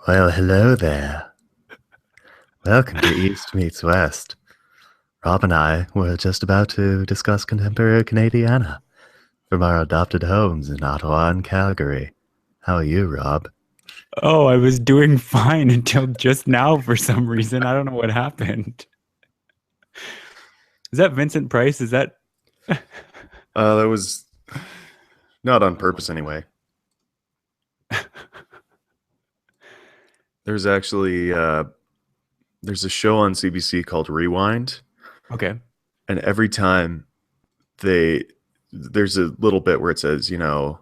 Well, hello there. Welcome to East Meets West. Rob and I were just about to discuss contemporary Canadiana from our adopted homes in Ottawa and Calgary. How are you, Rob? Oh, I was doing fine until just now for some reason. I don't know what happened. Is that Vincent Price? Is that That was not on purpose anyway. There's actually there's a show on CBC called Rewind, okay? and every time they there's a little bit where it says, hello,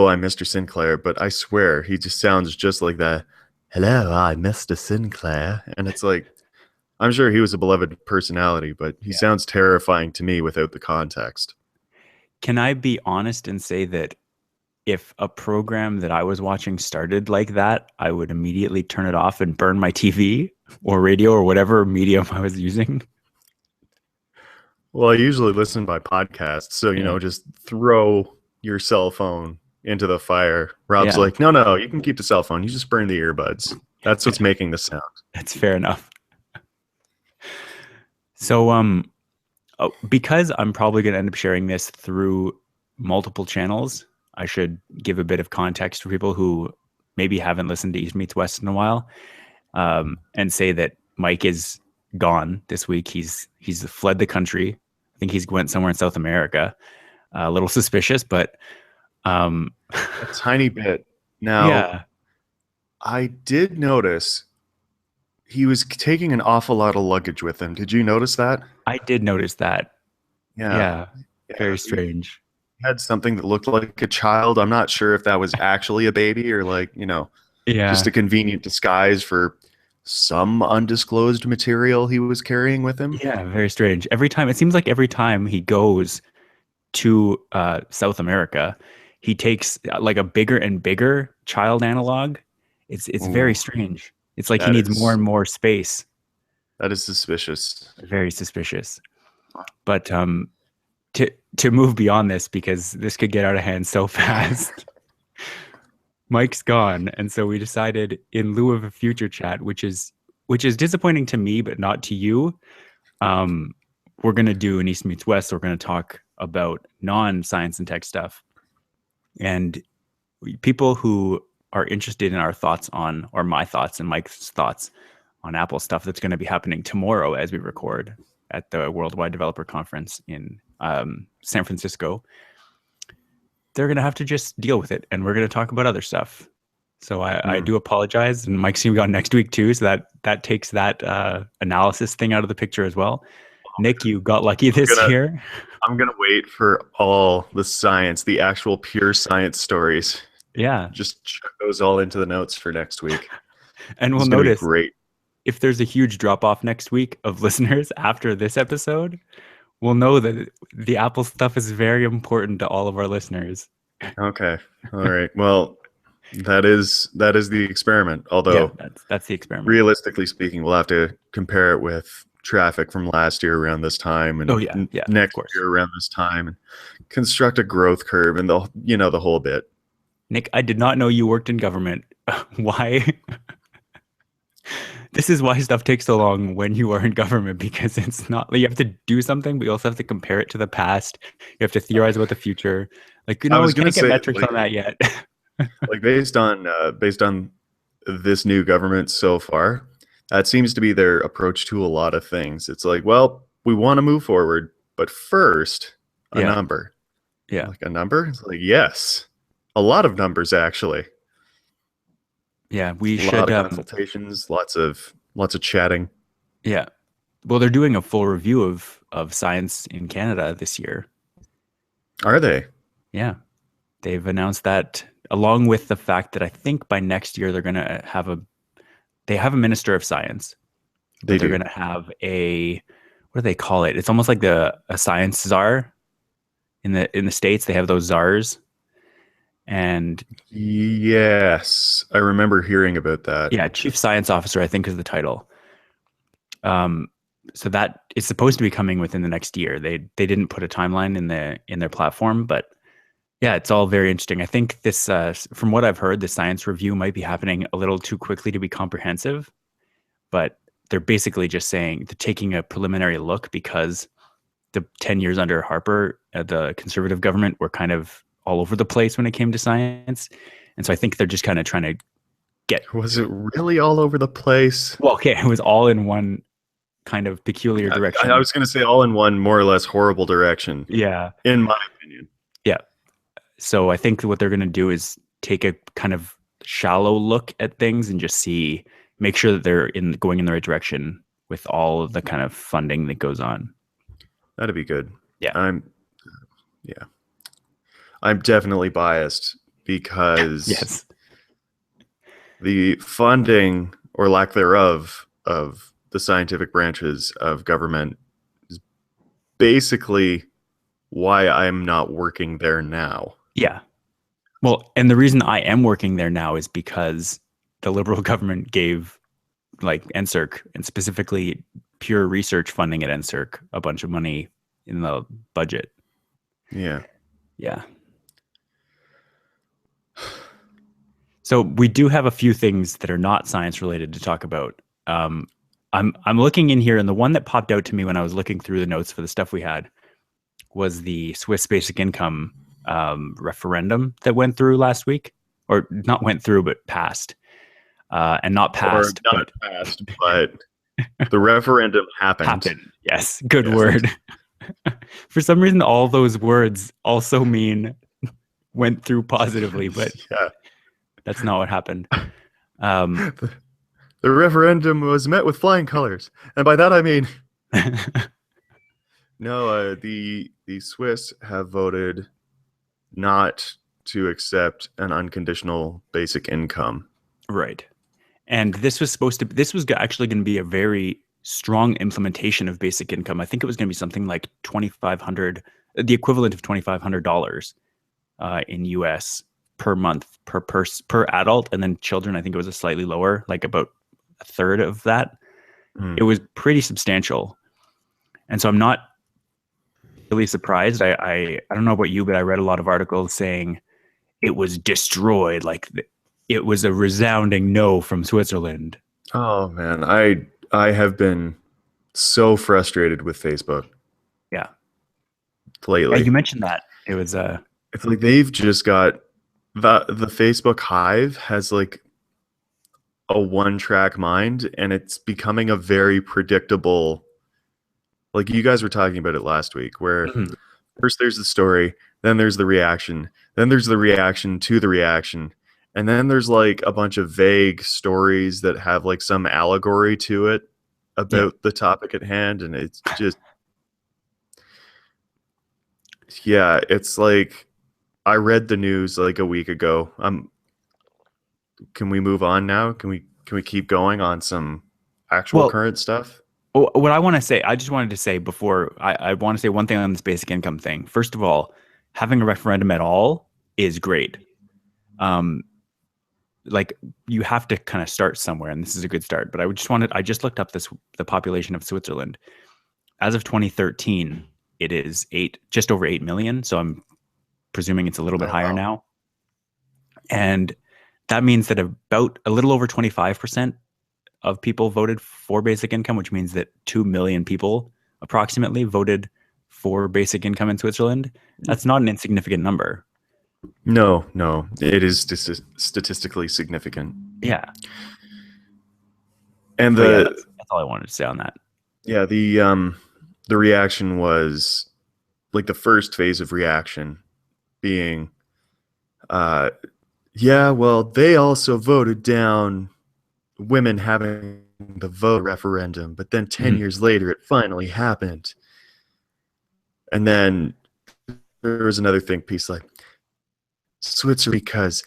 I'm Mr. Sinclair, but I swear he just sounds just like that. Hello, I'm Mr. Sinclair, and it's like I'm sure he was a beloved personality, but he Yeah. sounds terrifying to me without the context. Can I be honest and say that if a program that I was watching started like that, I would immediately turn it off and burn my TV or radio or whatever medium I was using? Well, I usually listen by podcast, so Yeah. just throw your cell phone into the fire. Rob's Yeah. like, no, you can keep the cell phone. You just burn the earbuds. That's what's making the sound. That's fair enough. So, because I'm probably going to end up sharing this through multiple channels, I should give a bit of context for people who maybe haven't listened to East Meets West in a while, and say that Mike is gone this week. He's fled the country. I think he's went somewhere in South America. A little suspicious, but A tiny bit. Now, yeah, I did notice he was taking an awful lot of luggage with him. Did you notice that? I did notice that. Yeah. Yeah, Yeah. very He strange. had something that looked like a child. I'm not sure if that was actually a baby or just Yeah, a convenient disguise for some undisclosed material he was carrying with him. yeah, very strange. Every time it seems like every time he goes to South America, he takes like a bigger and bigger child analog. It's very Ooh, strange. It's like he that needs more is and more space. that is suspicious. Very suspicious. But to to move beyond this because this could get out of hand so fast. Mike's gone, and so we decided in lieu of a future chat, which is disappointing to me, but not to you. Um, we're gonna do an East meets West. So we're gonna talk about non-science and tech stuff, and people who are interested in our thoughts on, or my thoughts and Mike's thoughts on Apple stuff that's going to be happening tomorrow as we record at the Worldwide Developer Conference in San Francisco. They're going to have to just deal with it, and we're going to talk about other stuff. So I Hmm. do apologize, and Mike's going to be on next week too, so that takes that analysis thing out of the picture as well. Nick, you got lucky I'm this gonna year. I'm gonna wait for all the science, the actual pure science stories. Yeah, Just chuck those all into the notes for next week. and This we'll is gonna be notice great. if there's a huge drop off next week of listeners after this episode, we'll know that the Apple stuff is very important to all of our listeners. Okay. All right. Well, that is the experiment. Yeah, Although that's the experiment. realistically speaking, we'll have to compare it with traffic from last year around this time Oh and yeah, yeah, of next course. year around this time and construct a growth curve and the whole bit. Nick, I did not know you worked in government. Why? This is why stuff takes so long when you are in government because it's not like you have to do something, but you also have to compare it to the past. You have to theorize about the future. Like, I we was gonna can't get say metrics on that yet. based on this new government so far, that seems to be their approach to a lot of things. It's like, well, we want to move forward, but first, a Yeah, number. yeah, Like a number? It's like, yes. A lot of numbers actually. yeah. We A lot should. of consultations, lots of chatting. Yeah. Well, they're doing a full review of science in Canada this year. Are they? Yeah. They've announced that along with the fact that I think by next year they're going to have they have a minister of science, They but they're do. going to have what do they call it? It's almost like a science czar in the States. They have those czars, and Yes. I remember hearing about that. yeah, chief science officer, I think is the title. Um, so that is supposed to be coming within the next year. They didn't put a timeline in their platform, but Yeah, it's all very interesting. I think this, from what I've heard, the science review might be happening a little too quickly to be comprehensive, but they're basically just saying they're taking a preliminary look because the 10 years under Harper, the conservative government were kind of all over the place when it came to science. And so I think they're just kind of trying to get, Was it really all over the place? well, okay, it was all in one kind of peculiar I direction. was going to say all in one more or less horrible direction, Yeah. in my opinion. Yeah. So I think what they're going to do is take a kind of shallow look at things and just see, make sure that they're going in the right direction with all of the kind of funding that goes on. That'd be good. Yeah. Yeah. I'm definitely biased because Yes. the funding or lack thereof of the scientific branches of government is basically why I'm not working there now. Yeah. Well, and the reason I am working there now is because the Liberal government gave like NSERC and specifically pure research funding at NSERC a bunch of money in the budget. Yeah. Yeah. So we do have a few things that are not science related to talk about. I'm looking in here, and the one that popped out to me when I was looking through the notes for the stuff we had was the Swiss basic income referendum that went through last week, or not went through, but passed, and not passed, Or not but passed, but the referendum happened. happened. Yes, good Yes. word. For some reason, all those words also mean went through positively, but Yeah. that's not what happened. Um, The referendum was met with flying colors, and by that I mean no. The Swiss have voted not to accept an unconditional basic income. right. And this was actually going to be a very strong implementation of basic income. I think it was going to be something like 2,500, the equivalent of $2,500 in US per month per adult, and then children. I think it was a slightly lower, like about a third of that. It was pretty substantial, and so I'm not really surprised. I don't know about you, but I read a lot of articles saying it was destroyed, like it was a resounding no from Switzerland. Oh man, I have been so frustrated with Facebook Yeah. lately. Yeah, you mentioned that. It was It's like they've just got the Facebook Hive has like a one-track mind, and it's becoming a very predictable. Like you guys were talking about it last week, where first there's the story, then there's the reaction, then there's the reaction to the reaction, and then there's like a bunch of vague stories that have like some allegory to it about the topic at hand, and it's just yeah, it's like I read the news like a week ago. Can we move on now? Can we keep going on some actual current stuff? What I want to say, I just wanted to say before, I want to say one thing on this basic income thing. First of all, having a referendum at all is great. Like you have to kind of start somewhere, and this is a good start. But I just looked up the population of Switzerland. As of 2013, it is just over 8 million. So I'm presuming it's a little bit higher now. And that means that about a little over 25% of people voted for basic income, which means that 2 million people approximately voted for basic income in Switzerland. That's not an insignificant number. No, it is statistically significant. Yeah. And that's all I wanted to say on that. Yeah, the reaction was like the first phase of reaction being yeah, well, they also voted down women having the vote referendum, but then 10 years later it finally happened. And then there was another piece like Switzerland because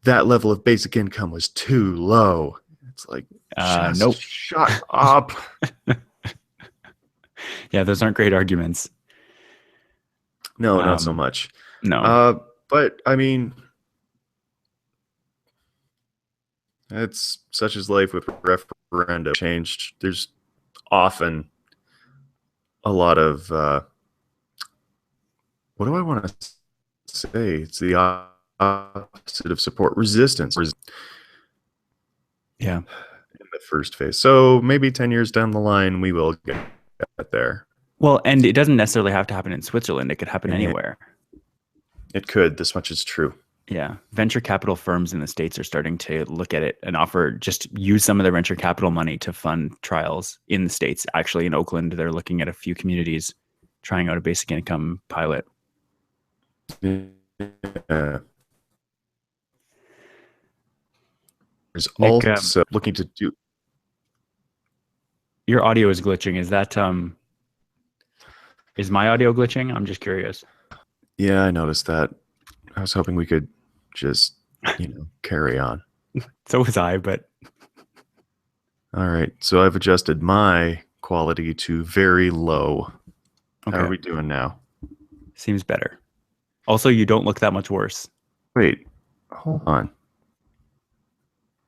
that level of basic income was too low. It's like nope. Shut up. Yeah, those aren't great arguments. No, not so much. No. But I mean, it's such as life with referenda changed. There's often a lot of what do I want to say it's the opposite of support. Resistance Yeah. in the first phase. So maybe 10 years down the line, we will get there. Well, and it doesn't necessarily have to happen in Switzerland. It could happen And anywhere. it could. This much is true. Yeah. Venture capital firms in the States are starting to look at it and offer just use some of their venture capital money to fund trials in the States. Actually, in Oakland, they're looking at a few communities trying out a basic income pilot. Yeah. There's Nick, also looking to do. your audio is glitching. Is my audio glitching? I'm just curious. Yeah, I noticed that. I was hoping we could just, carry on. So was I, but All right. So I've adjusted my quality to very low. okay. How are we doing now? Seems better. Also, you don't look that much worse. Wait, hold on.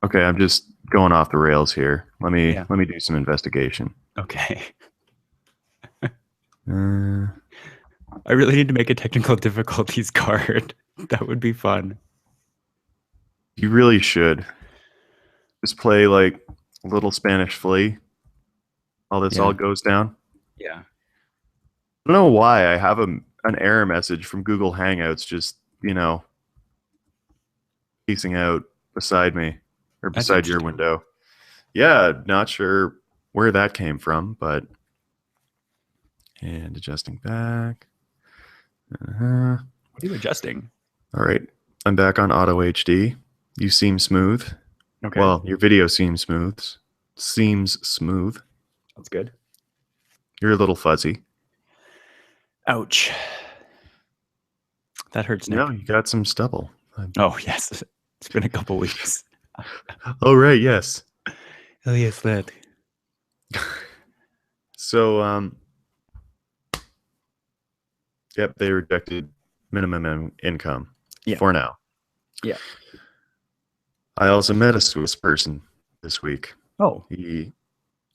Okay, I'm just going off the rails here. Let me do some investigation. Okay. Uh, I really need to make a technical difficulties card. That would be fun. you really should just play like Little Spanish Flea while this all goes down. Yeah. I don't know why I have an error message from Google Hangouts just, piecing out beside me or That's beside your interesting. window. Yeah, not sure where that came from, but and adjusting back. Uh-huh. What are you adjusting? All right. I'm back on Auto HD. You seem smooth. Okay. Well, your video seems smooth. Seems smooth. That's good. You're a little fuzzy. Ouch. That hurts, Nick. No, you got some stubble. Oh, yes. It's been a couple weeks. Oh, right. Yes. Oh, yes, that. So, yep, they rejected minimum income for now. Yeah. I also met a Swiss person this week. Oh. He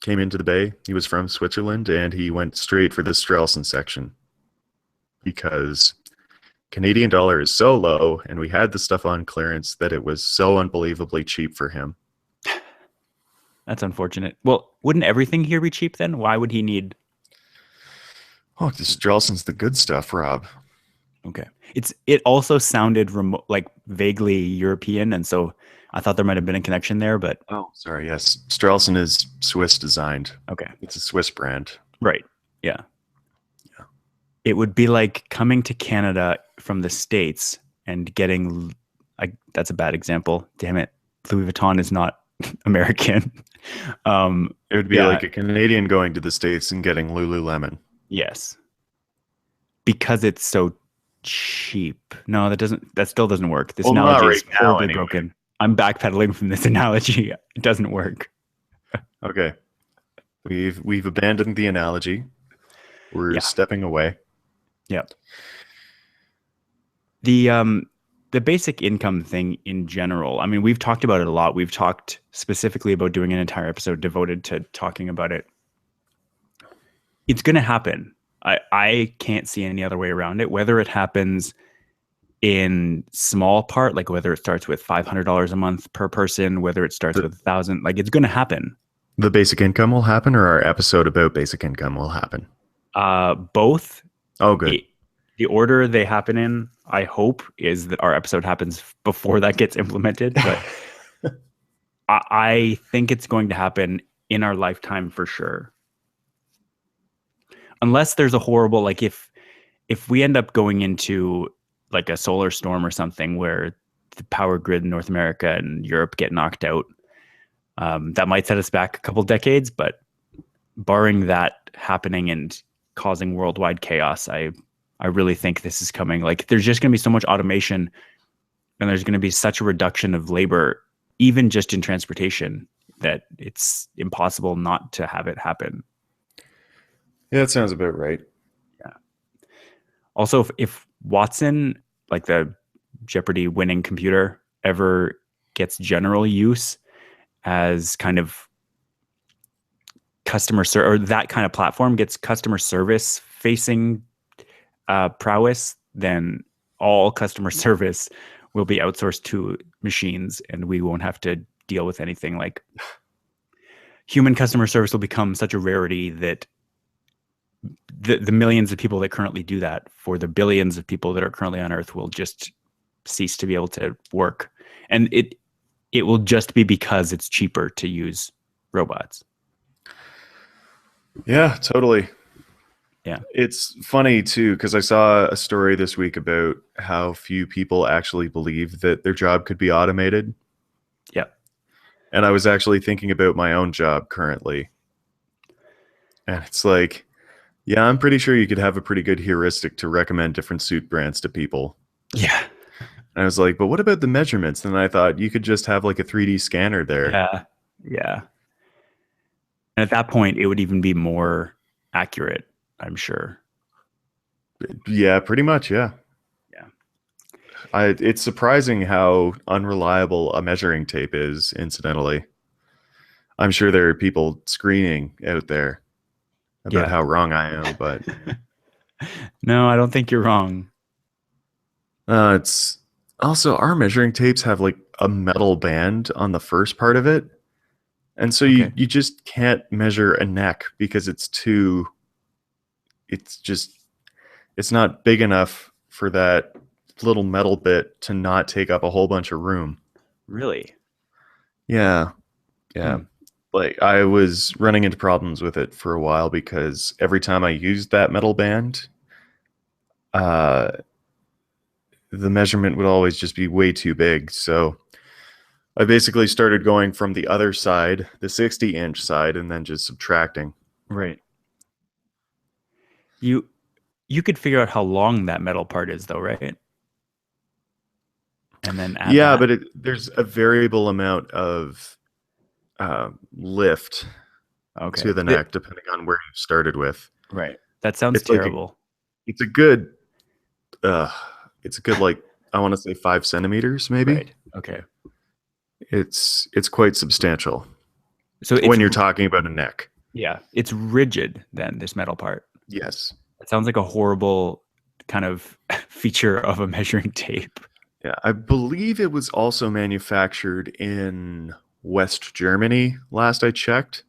came into the Bay. He was from Switzerland, and he went straight for the Strelson section because Canadian dollar is so low, and we had the stuff on clearance that it was so unbelievably cheap for him. That's unfortunate. Well, wouldn't everything here be cheap then? Why would he need... Oh, the Strelson's the good stuff, Rob. Okay. It also sounded like vaguely European, and so I thought there might have been a connection there, but... Oh, sorry, yes. Strelson is Swiss designed. Okay. It's a Swiss brand. Right. Yeah. It would be like coming to Canada from the States and getting... that's a bad example. Damn it. Louis Vuitton is not American. It would be like a Canadian going to the States and getting Lululemon. Yes. Because it's so cheap. No, that still doesn't work. This analogy is horribly broken. I'm backpedaling from this analogy. It doesn't work. Okay. We've abandoned the analogy. We're stepping away. Yep. The basic income thing in general, I mean, we've talked about it a lot. We've talked specifically about doing an entire episode devoted to talking about it. It's going to happen. I can't see any other way around it. Whether it happens in small part, like whether it starts with $500 a month per person, whether it starts with $1,000, like it's going to happen. The basic income will happen, or our episode about basic income will happen? Both. Oh, good. The order they happen in, I hope, is that our episode happens before that gets implemented. But I think it's going to happen in our lifetime for sure. Unless there's a horrible, like if we end up going into like a solar storm or something where the power grid in North America and Europe get knocked out, that might set us back a couple decades. But barring that happening and causing worldwide chaos, I really think this is coming. Like there's just going to be so much automation, and there's going to be such a reduction of labor, even just in transportation, that it's impossible not to have it happen. Yeah, that sounds about right. Yeah. Also, if Watson, like the Jeopardy winning computer, ever gets general use as kind of customer or that kind of platform gets customer service facing prowess, then all customer service will be outsourced to machines, and we won't have to deal with anything. Like, human customer service will become such a rarity that the millions of people that currently do that for the billions of people that are currently on Earth will just cease to be able to work. And it will just be because it's cheaper to use robots. Yeah, totally. Yeah. It's funny too, because I saw a story this week about how few people actually believe that their job could be automated. Yeah. And I was actually thinking about my own job currently. And it's like, yeah, I'm pretty sure you could have a pretty good heuristic to recommend different suit brands to people. Yeah. And I was like, but what about the measurements? And I thought you could just have like a 3D scanner there. Yeah. Yeah. And at that point, it would even be more accurate, I'm sure. Yeah, pretty much. Yeah. Yeah. It's surprising how unreliable a measuring tape is, incidentally. I'm sure there are people screaming out there about Yeah. how wrong I am, but No, I don't think you're wrong. it's also our measuring tapes have like a metal band on the first part of it. And so Okay. you just can't measure a neck because it's not big enough for that little metal bit to not take up a whole bunch of room. Really? Yeah. Yeah. Hmm. Like I was running into problems with it for a while because every time I used that metal band, uh, the measurement would always just be way too big. So I basically started going from the other side, the 60-inch side, and then just subtracting. Right. You could figure out how long that metal part is, though, right? And then add Yeah, that. but there's a variable amount of lift Okay. to the neck depending on where you started with. Right. That sounds It's like terrible. it's a good uh, it's a good like I want to say 5 centimeters maybe. Right. Okay. It's quite substantial So when you're talking about a neck. it's rigid then, this metal part. Yes. It sounds like a horrible kind of feature of a measuring tape. Yeah, I believe it was also manufactured in West Germany last I checked.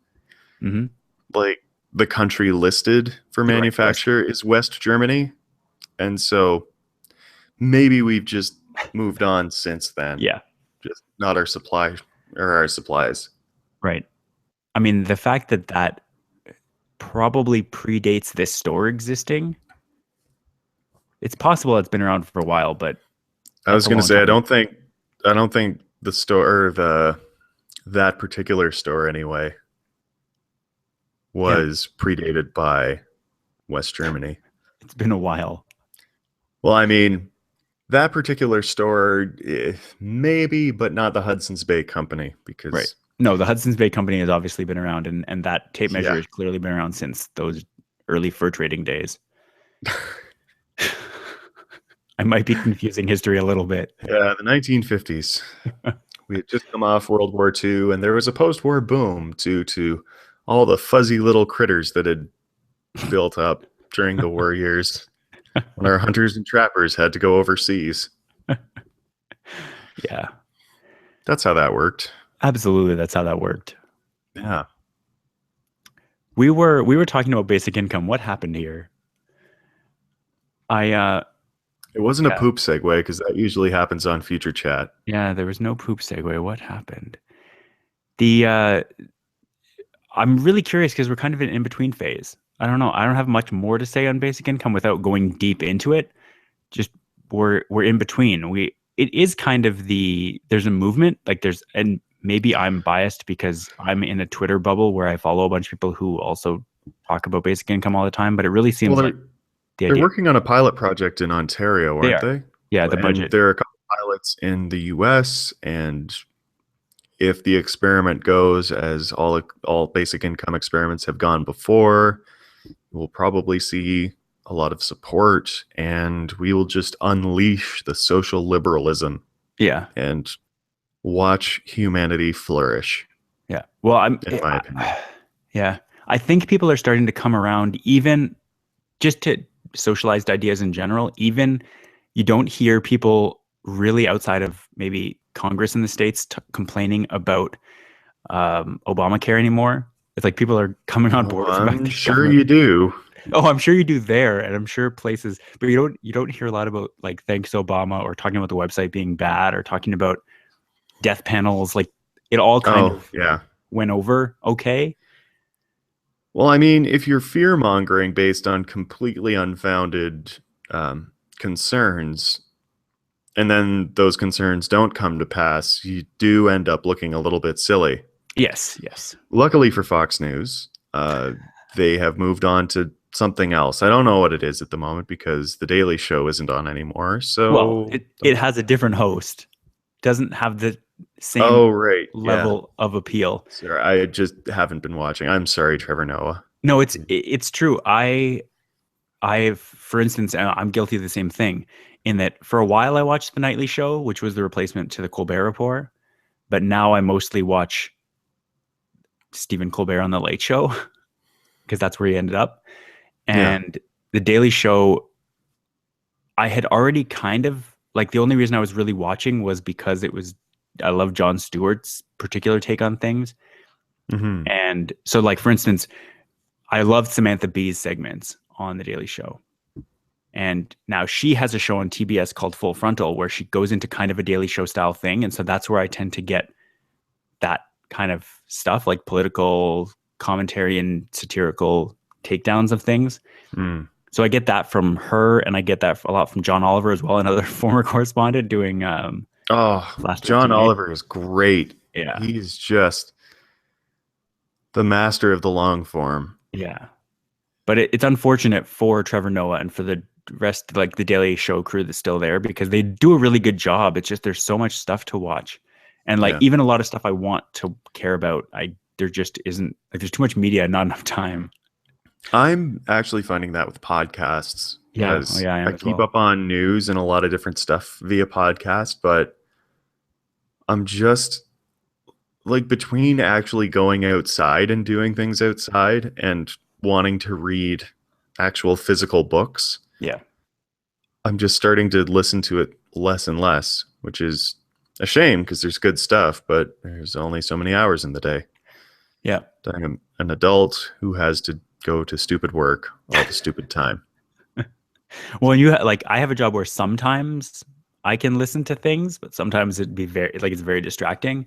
Mm-hmm. Like the country listed for Right. Yes. manufacture is West Germany. And so maybe we've just moved on since then. Yeah. Just not our supply or our supplies. Right. I mean, the fact that probably predates this store existing. It's possible it's been around for a while, but I that's was a going to long say time. I don't think the store or that particular store anyway was predated by West Germany. It's been a while. Well, I mean, that particular store, maybe, but not the Hudson's Bay Company because Right. No, the Hudson's Bay Company has obviously been around, and that tape measure Yeah. has clearly been around since those early fur trading days. I might be confusing history a little bit. Yeah, the 1950s. We had just come off World War II, and there was a post-war boom due to all the fuzzy little critters that had built up during the war years when our hunters and trappers had to go overseas. Yeah, That's how that worked. absolutely. That's how that worked. Yeah. We were talking about basic income. What happened here? It wasn't Yeah. a poop segue because that usually happens on Future Chat. Yeah, there was no poop segue. What happened? I'm really curious because we're kind of in in-between phase. I don't know. I don't have much more to say on basic income without going deep into it. Just we're in between. It is kind of there's a movement, like and maybe I'm biased because I'm in a Twitter bubble where I follow a bunch of people who also talk about basic income all the time, but it really seems Well, like the they're idea working on a pilot project in Ontario, they aren't are. they? Yeah, the And budget. there are a couple pilots in the US, and if the experiment goes as all basic income experiments have gone before, we'll probably see a lot of support, and we will just unleash the social liberalism Yeah. and watch humanity flourish. Yeah. Well, in my opinion. Yeah. I think people are starting to come around even just to socialized ideas in general, even You don't hear people really outside of maybe Congress in the States complaining about Obamacare anymore. It's like people are coming on Oh, board with the fact I'm that sure government. you do. Oh, I'm sure you do there, and I'm sure places, but you don't hear a lot about like thanks Obama or talking about the website being bad or talking about death panels. Like it all kind Oh, of yeah. went over okay. Well, I mean, if you're fear mongering based on completely unfounded concerns, and then those concerns don't come to pass, you do end up looking a little bit silly. Yes, yes. Luckily for Fox News, they have moved on to something else. I don't know what it is at the moment because The Daily Show isn't on anymore. Well, So, it has a different host. Doesn't have the same oh, right. Yeah. level of appeal. Sorry, I just haven't been watching. I'm sorry, Trevor Noah. No, it's true. For instance, I'm guilty of the same thing in that for a while I watched The Nightly Show, which was the replacement to The Colbert Report, but now I mostly watch Stephen Colbert on The Late Show because that's where he ended up. Yeah. And The Daily Show, I had already kind of like the only reason I was really watching was because I love Jon Stewart's particular take on things. Hmm. And so, like, for instance, I loved Samantha Bee's segments on The Daily Show. And now she has a show on TBS called Full Frontal where she goes into kind of a Daily Show style thing. And so that's where I tend to get that kind of stuff, like political commentary and satirical takedowns of things. Mm. So I get that from her, and I get that a lot from John Oliver as well, another former correspondent doing Oh, Flash John 58. Oliver is great. Yeah, He's just the master of the long form. yeah. But it's unfortunate for Trevor Noah and for the rest, like the Daily Show crew that's still there, because they do a really good job. It's just there's so much stuff to watch, and like Yeah. even a lot of stuff I want to care about, there just isn't. Like there's too much media, and not enough time. I'm actually finding that with podcasts Yeah, oh because yeah, I I am as keep well. up on news and a lot of different stuff via podcast, but I'm just like between actually going outside and doing things outside and wanting to read actual physical books, Yeah, I'm just starting to listen to it less and less, which is a shame because there's good stuff, but there's only so many hours in the day. yeah. I'm an adult who has to go to stupid work all the stupid time. Well, like I have a job where sometimes I can listen to things, but sometimes it'd be it's very distracting.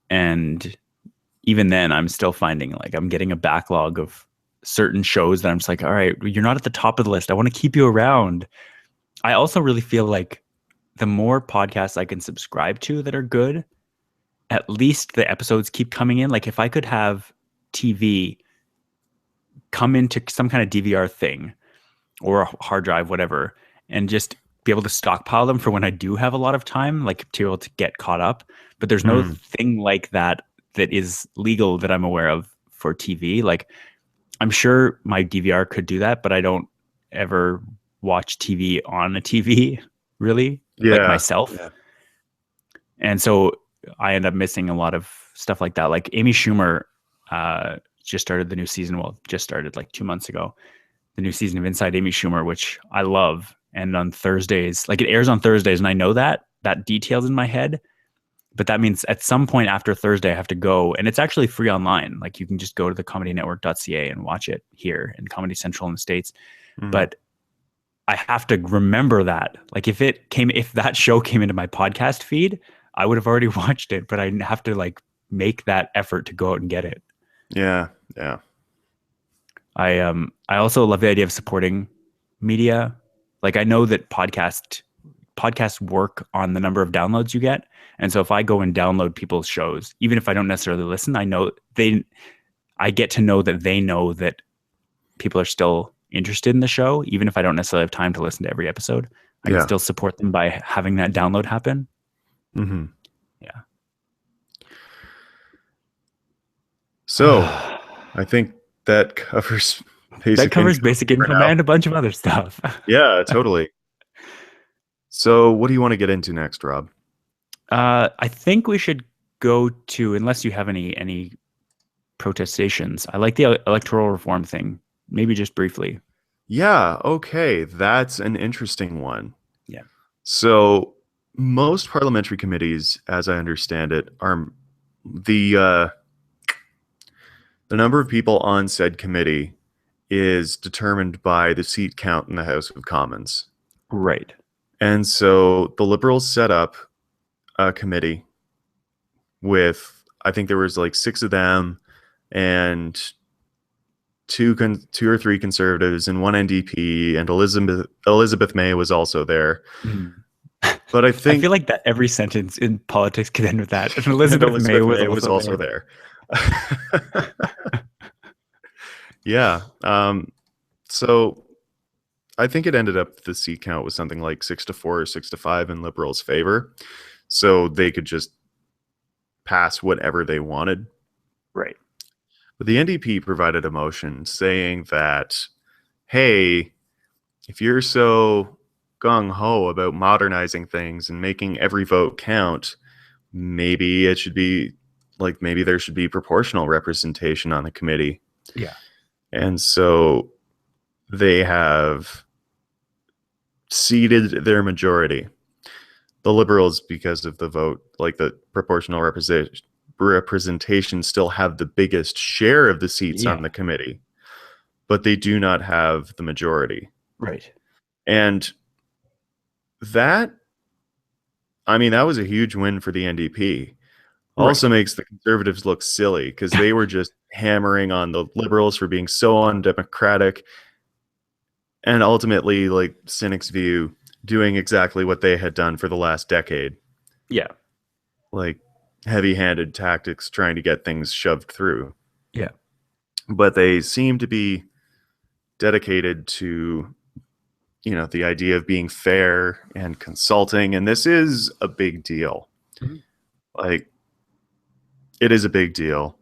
And even then, I'm still finding like I'm getting a backlog of certain shows that I'm just like, all right, you're not at the top of the list. I want to keep you around. I also really feel like the more podcasts I can subscribe to that are good, at least the episodes keep coming in. Like if I could have TV come into some kind of DVR thing or a hard drive, whatever, and just be able to stockpile them for when I do have a lot of time, like to be able to get caught up. But there's no Mm, thing like that that is legal that I'm aware of for TV. Like I'm sure my DVR could do that, but I don't ever watch TV on a TV really, like yeah. myself. Yeah. And so I end up missing a lot of stuff like that. Like Amy Schumer just started the new season. Well, just started like 2 months ago. The new season of Inside Amy Schumer, which I love. And on Thursdays, like it airs on Thursdays, and I know that details in my head. But that means at some point after Thursday, I have to go, and it's actually free online. Like you can just go to the comedynetwork.ca and watch it here in Comedy Central in the States. Mm, But I have to remember that. Like if that show came into my podcast feed, I would have already watched it, but I have to like make that effort to go out and get it. yeah. Yeah. I also love the idea of supporting media. Like I know that podcasts work on the number of downloads you get. And so if I go and download people's shows, even if I don't necessarily listen, I get to know that they know that people are still interested in the show, even if I don't necessarily have time to listen to every episode. I can Yeah. still support them by having that download happen. Hmm. Yeah. So I think that covers That basic covers income basic for income now. and a bunch of other stuff. Yeah, totally. So what do you want to get into next, Rob? I think we should go to, unless you have any protestations. I like the electoral reform thing. Maybe just briefly. Yeah, okay. That's an interesting one. So most parliamentary committees, as I understand it, are the the number of people on said committee is determined by the seat count in the House of Commons. Right. And so the Liberals set up a committee with, I think there was like six of them and two or three conservatives and one NDP, and Elizabeth May was also there. Mm. But I I think feel like that every sentence in politics could end with that. And and Elizabeth May Elizabeth was May was also also there. there. Yeah. So I think it ended up the seat count was something like 6-4 or 6-5 in Liberals' favor. So they could just pass whatever they wanted. Right. But the NDP provided a motion saying that, hey, if you're so gung ho about modernizing things and making every vote count, maybe it should be like maybe there should be proportional representation on the committee. Yeah. And so they have ceded their majority. The Liberals, because of the vote, like the proportional representation, still have the biggest share of the seats Yeah. on the committee, but they do not have the majority. Right. And that, I mean, that was a huge win for the NDP. Also Right. makes the Conservatives look silly because they were just hammering on the Liberals for being so undemocratic, and ultimately, like cynics' view, doing exactly what they had done for the last decade, Yeah. like heavy-handed tactics trying to get things shoved through. Yeah. But they seem to be dedicated to, you know, the idea of being fair and consulting, and this is a big deal. Mhm. Like, it is a big deal.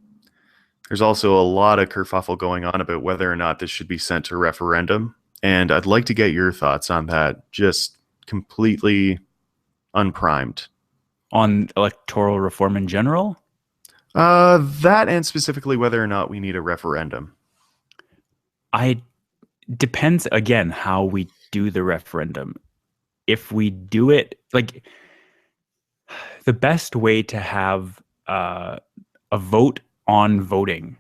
There's also a lot of kerfuffle going on about whether or not this should be sent to referendum, and I'd like to get your thoughts on that, just completely unprimed. On electoral reform in general, That and specifically whether or not we need a referendum. I depends again how we do the referendum. If we do it like the best way to have a vote on voting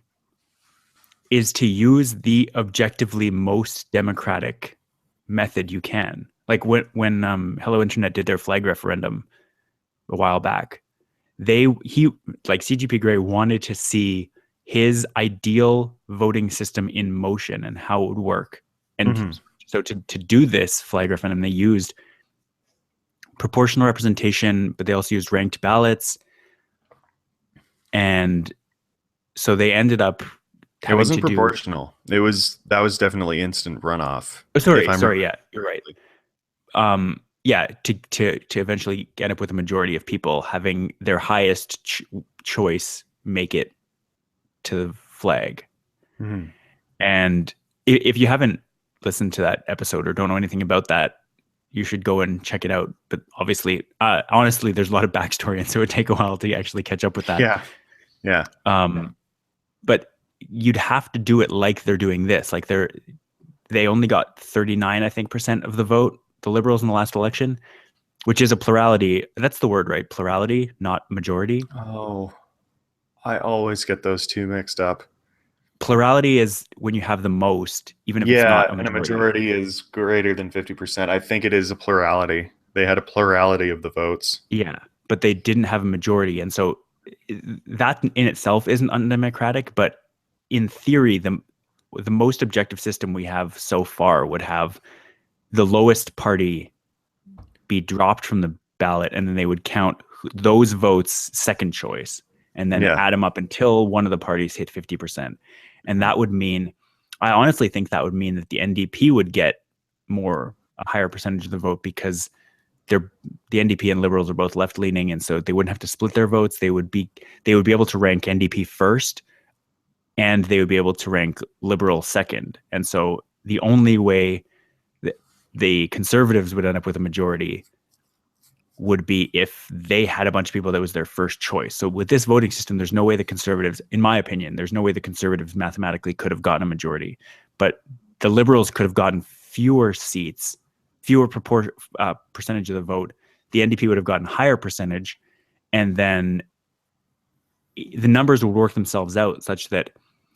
is to use the objectively most democratic method you can. Like when Hello Internet did their flag referendum a while back, he like CGP Grey wanted to see his ideal voting system in motion and how it would work. And Mm-hmm. so to do this flag referendum, they used proportional representation, but they also used ranked ballots. And so they ended up It having wasn't to do. proportional. That was definitely instant runoff. Oh, If I'm sorry, remembering yeah, you're right. correctly. Yeah, to eventually end up with a majority of people having their highest choice make it to the flag. Mm-hmm. And if you haven't listened to that episode or don't know anything about that, you should go and check it out. But obviously, honestly, there's a lot of backstory, and so it would take a while to actually catch up with that. Yeah, yeah, But you'd have to do it like they're doing this. Like they only got 39, I think, % of the vote, the Liberals in the last election, which is a plurality. That's the word, right? Plurality, not majority. Oh, I always get those two mixed up. Plurality is when you have the most, even if it's Yeah, not a and a majority. majority is greater than 50%. I think it is a plurality. They had a plurality of the votes. Yeah, but they didn't have a majority. And so that in itself isn't undemocratic, but in theory, the most objective system we have so far would have the lowest party be dropped from the ballot, and then they would count those votes second choice and then Yeah. add them up until one of the parties hit 50%. And that would mean, I honestly think that would mean that the NDP would get a higher percentage of the vote because the NDP and Liberals are both left leaning, and so they wouldn't have to split their votes. They would be able to rank NDP first, and they would be able to rank Liberal second. And so the only way that the Conservatives would end up with a majority would be if they had a bunch of people that was their first choice. So with this voting system, there's no way the Conservatives, in my opinion, there's no way the Conservatives mathematically could have gotten a majority, but the Liberals could have gotten fewer seats fewer percentage of the vote, the NDP would have gotten higher percentage, and then the numbers would work themselves out such that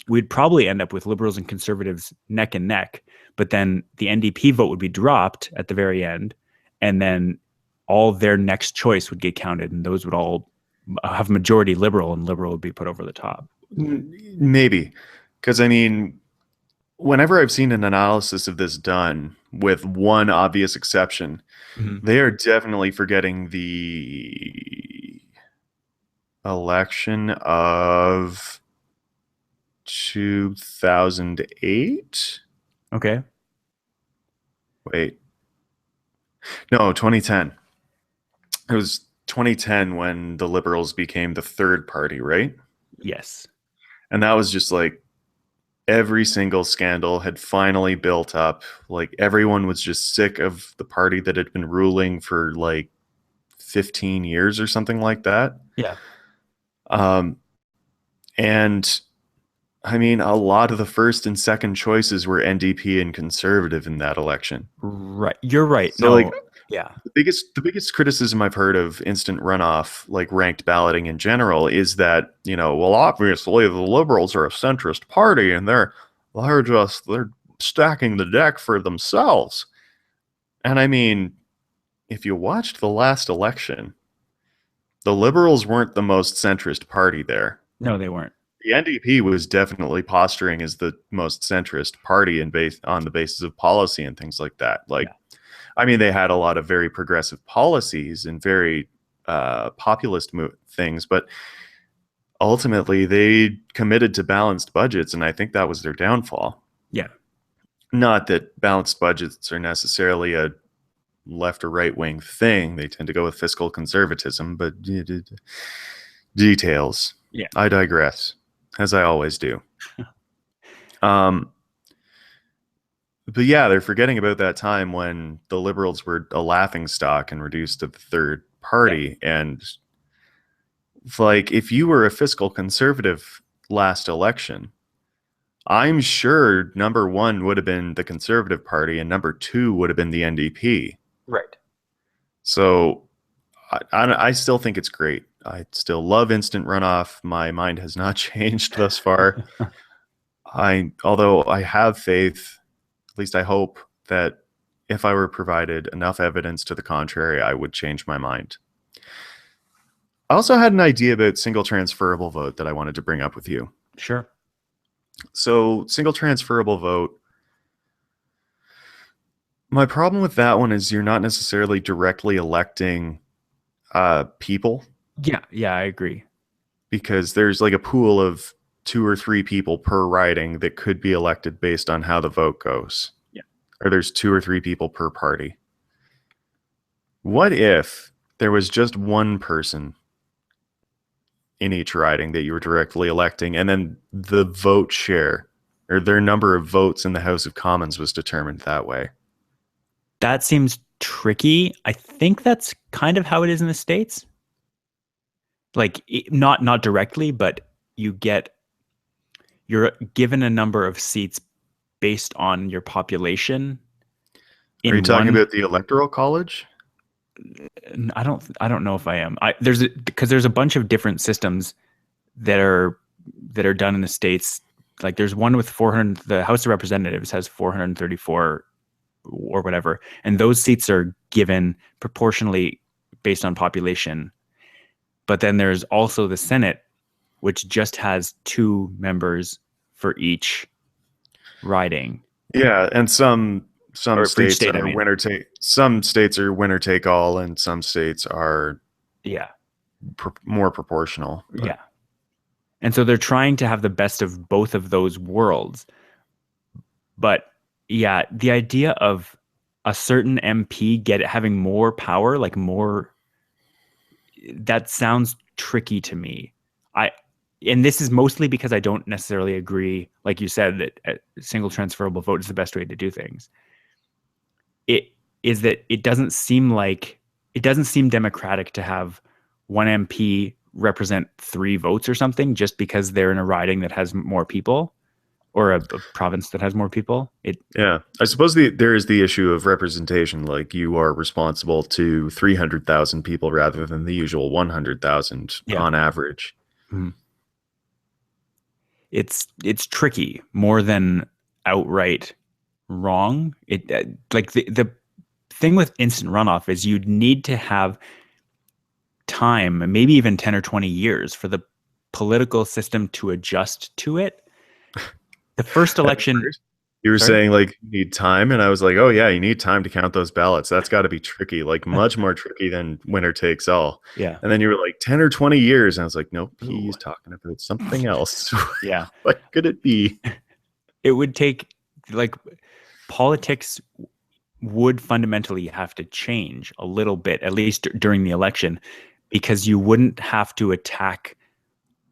we'd probably end up with Liberals and Conservatives neck and neck, but then the NDP vote would be dropped at the very end, and then all their next choice would get counted, and those would all have majority Liberal, and Liberal would be put over the top. Maybe. Because, I mean, whenever I've seen an analysis of this done, with one obvious exception, they are definitely forgetting the election of 2008. Okay. Wait. No, 2010. It was 2010 when the Liberals became the third party, right? Yes. And that was just like every single scandal had finally built up. Like everyone was just sick of the party that had been ruling for like 15 years or something like that. Yeah. And I mean, a lot of the first and second choices were NDP and Conservative in that election. Right. You're right. So, like, yeah. the biggest criticism I've heard of instant runoff, like ranked balloting in general, is that, you know, well, obviously the Liberals are a centrist party and they're stacking the deck for themselves. And I mean, if you watched the last election, the Liberals weren't the most centrist party there. No, they weren't. The NDP was definitely posturing as the most centrist party on the basis of policy and things like that. Like, yeah. I mean, they had a lot of very progressive policies and very populist things, but ultimately they committed to balanced budgets, and I think that was their downfall. Yeah. Not that balanced budgets are necessarily a left or right wing thing. They tend to go with fiscal conservatism, but details. Yeah. I digress, as I always do. But yeah, they're forgetting about that time when the Liberals were a laughingstock and reduced to the third party. Yeah. And like, if you were a fiscal conservative last election, I'm sure number one would have been the Conservative Party and number two would have been the NDP. Right. So I still think it's great. I still love instant runoff. My mind has not changed thus far. Although I have faith, at least I hope, that if I were provided enough evidence to the contrary, I would change my mind. I also had an idea about single transferable vote that I wanted to bring up with you. Sure. So single transferable vote, my problem with that one is you're not necessarily directly electing people. Yeah, I agree. Because there's like a pool of 2 or 3 people per riding that could be elected based on how the vote goes. Yeah. Or there's 2 or 3 people per party. What if there was just one person in each riding that you were directly electing, and then the vote share or their number of votes in the House of Commons was determined that way? That seems tricky. I think that's kind of how it is in the States. Like, not directly, but you're given a number of seats based on your population. Are you talking about the Electoral College? I don't know if I am. Because there's a bunch of different systems that are done in the States. Like, there's one with 400. The House of Representatives has 434 or whatever, and those seats are given proportionally based on population. But then there's also the Senate, which just has 2 members for each riding. Yeah, and some states are winner take. Some states are winner take all, and some states are more proportional. But. Yeah, and so they're trying to have the best of both of those worlds. But yeah, the idea of a certain MP having more power, like more. That sounds tricky to me. And this is mostly because I don't necessarily agree, like you said, that a single transferable vote is the best way to do things. It doesn't seem democratic to have one MP represent 3 votes or something just because they're in a riding that has more people, or a province that has more people. Yeah. I suppose there is the issue of representation. Like you are responsible to 300,000 people rather than the usual 100,000 Yeah. on average. Mhm. It's tricky more than outright wrong. It like the thing with instant runoff is you'd need to have time, maybe even 10 or 20 years for the political system to adjust to it. The first At election, first, you were sorry? saying like you need time, and I was like, oh yeah, you need time to count those ballots. That's got to be tricky, like much more tricky than winner takes all. Yeah. And then you were like 10 or 20 years, and I was like, nope, Ooh. he's talking about something else. Yeah. What could it be? It would take like politics would fundamentally have to change a little bit, at least during the election, because you wouldn't have to attack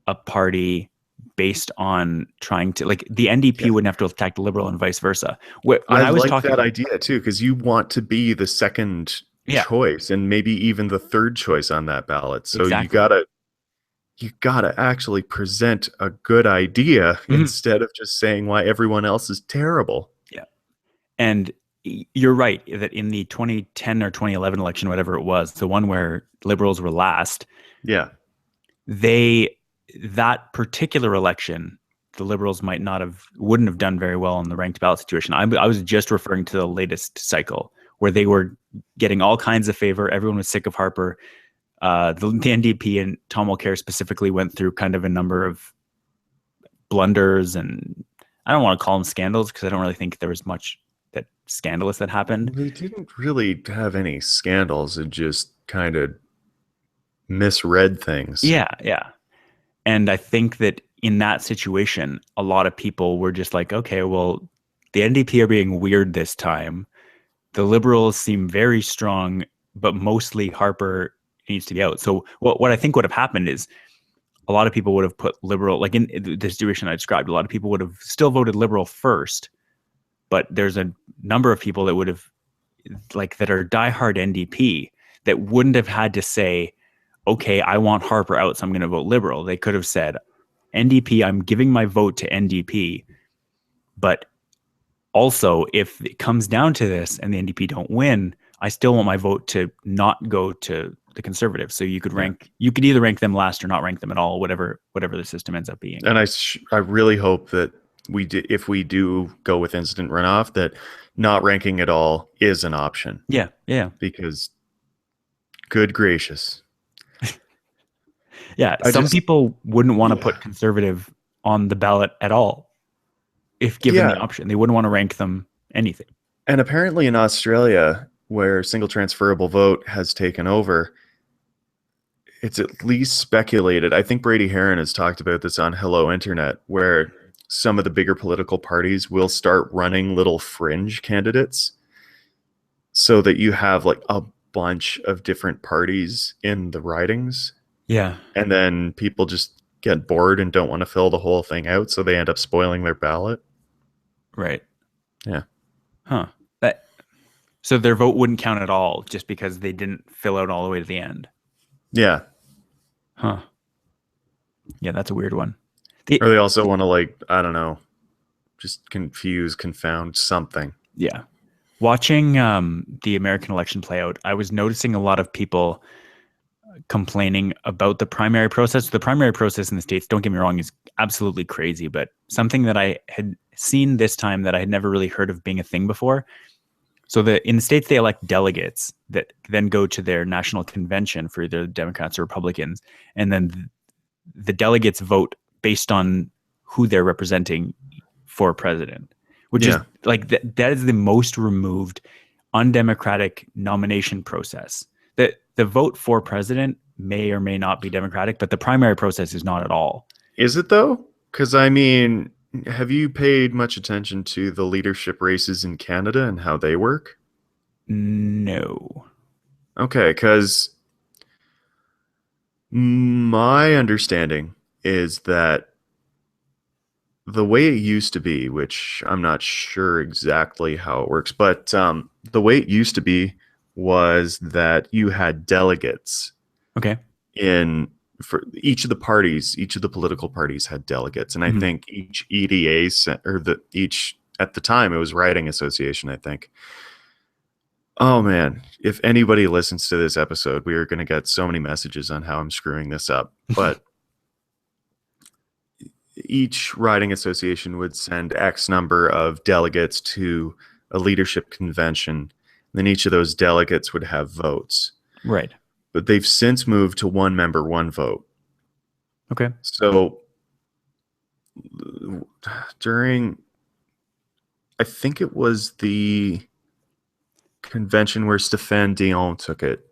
a party based on trying to like the NDP Yeah. wouldn't have to attack the Liberal and vice versa. When I I was like that talking, idea too, because you want to be the second yeah, choice and maybe even the third choice on that ballot. So exactly. you gotta actually present a good idea Mhm. instead of just saying why everyone else is terrible. Yeah. And you're right that in the 2010 or 2011 election, whatever it was, the one where Liberals were last, Yeah. they that particular election, the Liberals wouldn't have done very well in the ranked ballot situation. I was just referring to the latest cycle where they were getting all kinds of favor. Everyone was sick of Harper. The NDP and Tom Mulcair specifically went through kind of a number of blunders, and I don't want to call them scandals because I don't really think there was much that scandalous that happened. They didn't really have any scandals. It just kind of misread things. Yeah, yeah. And I think that in that situation, a lot of people were just like, okay, well, the NDP are being weird this time. The Liberals seem very strong, but mostly Harper needs to be out. So what I think would have happened is a lot of people would have put Liberal, like in the situation I described, a lot of people would have still voted Liberal first, but there's a number of people that would have, like, that are diehard NDP that wouldn't have had to say, okay, I want Harper out, so I'm going to vote Liberal. They could have said, NDP, I'm giving my vote to NDP, but also if it comes down to this and the NDP don't win, I still want my vote to not go to the Conservatives. So you could Yeah. either rank them last or not rank them at all, whatever the system ends up being. And I really hope that if we do go with instant runoff, that not ranking at all is an option. Yeah, yeah, Because good gracious. yeah. I Some just people wouldn't want to yeah. put Conservative on the ballot at all if given the Yeah. option. They wouldn't want to rank them anything. And apparently in Australia, where single transferable vote has taken over, it's at least speculated. I think Brady Heron has talked about this on Hello Internet, where some of the bigger political parties will start running little fringe candidates so that you have like a bunch of different parties in the ridings. Yeah, And then people just get bored and don't want to fill the whole thing out. So they end up spoiling their ballot. right. Yeah. Huh. That So their vote wouldn't count at all just because they didn't fill out all the way to the end. Yeah. Huh. Yeah, that's a weird one. Or they also want to, like, I don't know, just confound something. Yeah. Watching the American election play out, I was noticing a lot of people complaining about the primary process. The primary process in the States, don't get me wrong, is absolutely crazy, but something that I had seen this time that I had never really heard of being a thing before. So in the States, they elect delegates that then go to their national convention for either Democrats or Republicans. And then the delegates vote based on who they're representing for president, which is Yeah. like that is the most removed undemocratic nomination process. The vote for president may or may not be democratic, but the primary process is not at all. Is it though? Because I mean, have you paid much attention to the leadership races in Canada and how they work? No. Okay, because my understanding is that the way it used to be, which I'm not sure exactly how it works, but the way it used to be was that you had delegates Okay. in for each of the political parties had delegates, and I Mhm. think each EDA or each at the time it was Writing Association, I think. Oh man, if anybody listens to this episode, we are going to get so many messages on how I'm screwing this up. But each riding association would send X number of delegates to a leadership convention. Then each of those delegates would have votes. Right. But they've since moved to one member, one vote. Okay. So during, I think it was the convention where Stéphane Dion took it,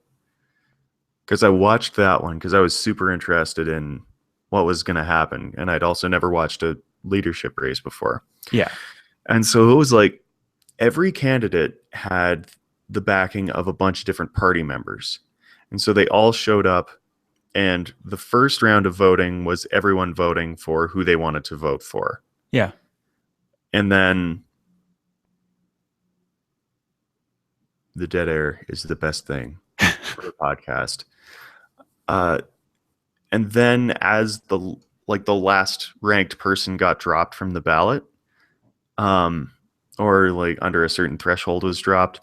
because I watched that one because I was super interested in what was going to happen. And I'd also never watched a leadership race before. Yeah. And so it was like every candidate had the backing of a bunch of different party members. And so they all showed up. And the first round of voting was everyone voting for who they wanted to vote for. Yeah. And then the dead air is the best thing for a podcast. And then as the last ranked person got dropped from the ballot, or like under a certain threshold was dropped,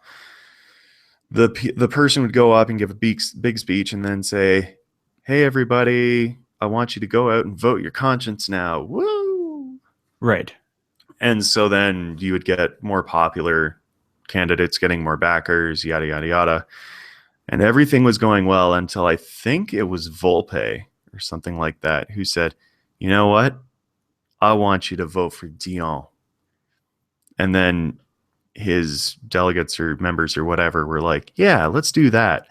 the person would go up and give a big speech and then say, "Hey everybody, I want you to go out and vote your conscience now." Woo! Right. And so then you would get more popular candidates getting more backers, yada yada yada. And everything was going well until I think it was Volpe or something like that who said, "You know what? I want you to vote for Dion." And then his delegates or members or whatever were like, "Yeah, let's do that."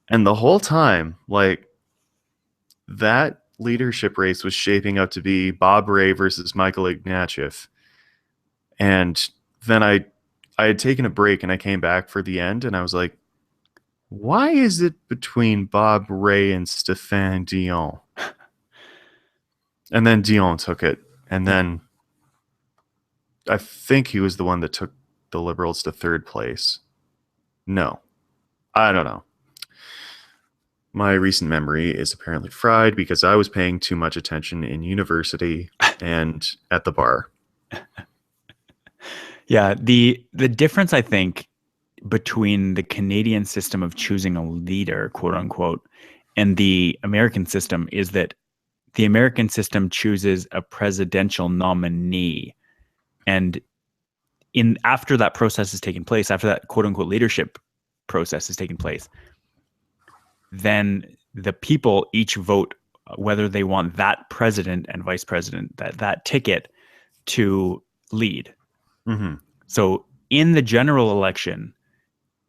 And the whole time, like, that leadership race was shaping up to be Bob Ray versus Michael Ignatieff. And then I had taken a break and I came back for the end and I was like, why is it between Bob Ray and Stéphane Dion? And then Dion took it. And then I think he was the one that took the Liberals to third place. No, I don't know. My recent memory is apparently fried because I was paying too much attention in university and at the bar. Yeah. The difference, I think, between the Canadian system of choosing a leader, quote unquote, and the American system is that the American system chooses a presidential nominee. And after that process has taken place, after that quote unquote leadership process has taken place, then the people each vote whether they want that president and vice president, that ticket to lead. Mm-hmm. So in the general election,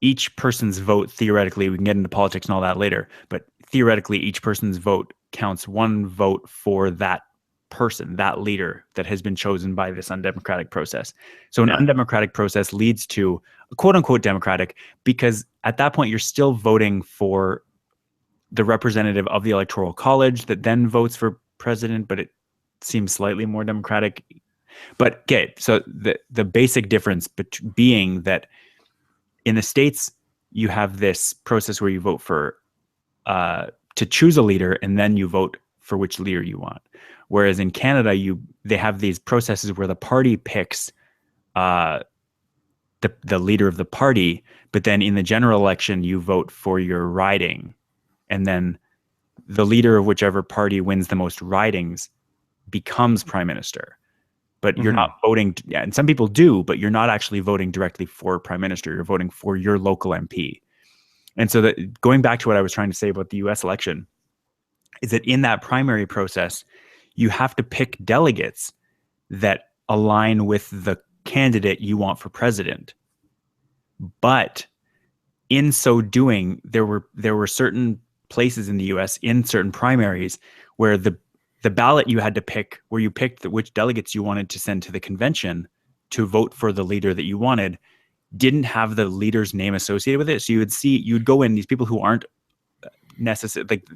each person's vote, theoretically, we can get into politics and all that later, but theoretically, each person's vote counts one vote for that person, that leader that has been chosen by this undemocratic process. So an undemocratic process leads to a quote unquote democratic, because at that point, you're still voting for the representative of the Electoral College that then votes for president, but it seems slightly more democratic. But okay, so the basic difference being that in the States, you have this process where you vote for to choose a leader, and then you vote for which leader you want. Whereas in Canada, they have these processes where the party picks the leader of the party, but then in the general election, you vote for your riding, and then the leader of whichever party wins the most ridings becomes prime minister. But you're not voting, and some people do, but you're not actually voting directly for prime minister. You're voting for your local MP. And so that, going back to what I was trying to say about the US election, is that in that primary process, you have to pick delegates that align with the candidate you want for president. But in so doing, there were certain places in the US, in certain primaries, where the ballot you had to pick, where you picked which delegates you wanted to send to the convention to vote for the leader that you wanted, didn't have the leader's name associated with it. So you'd go in, these people who aren't necessarily, like,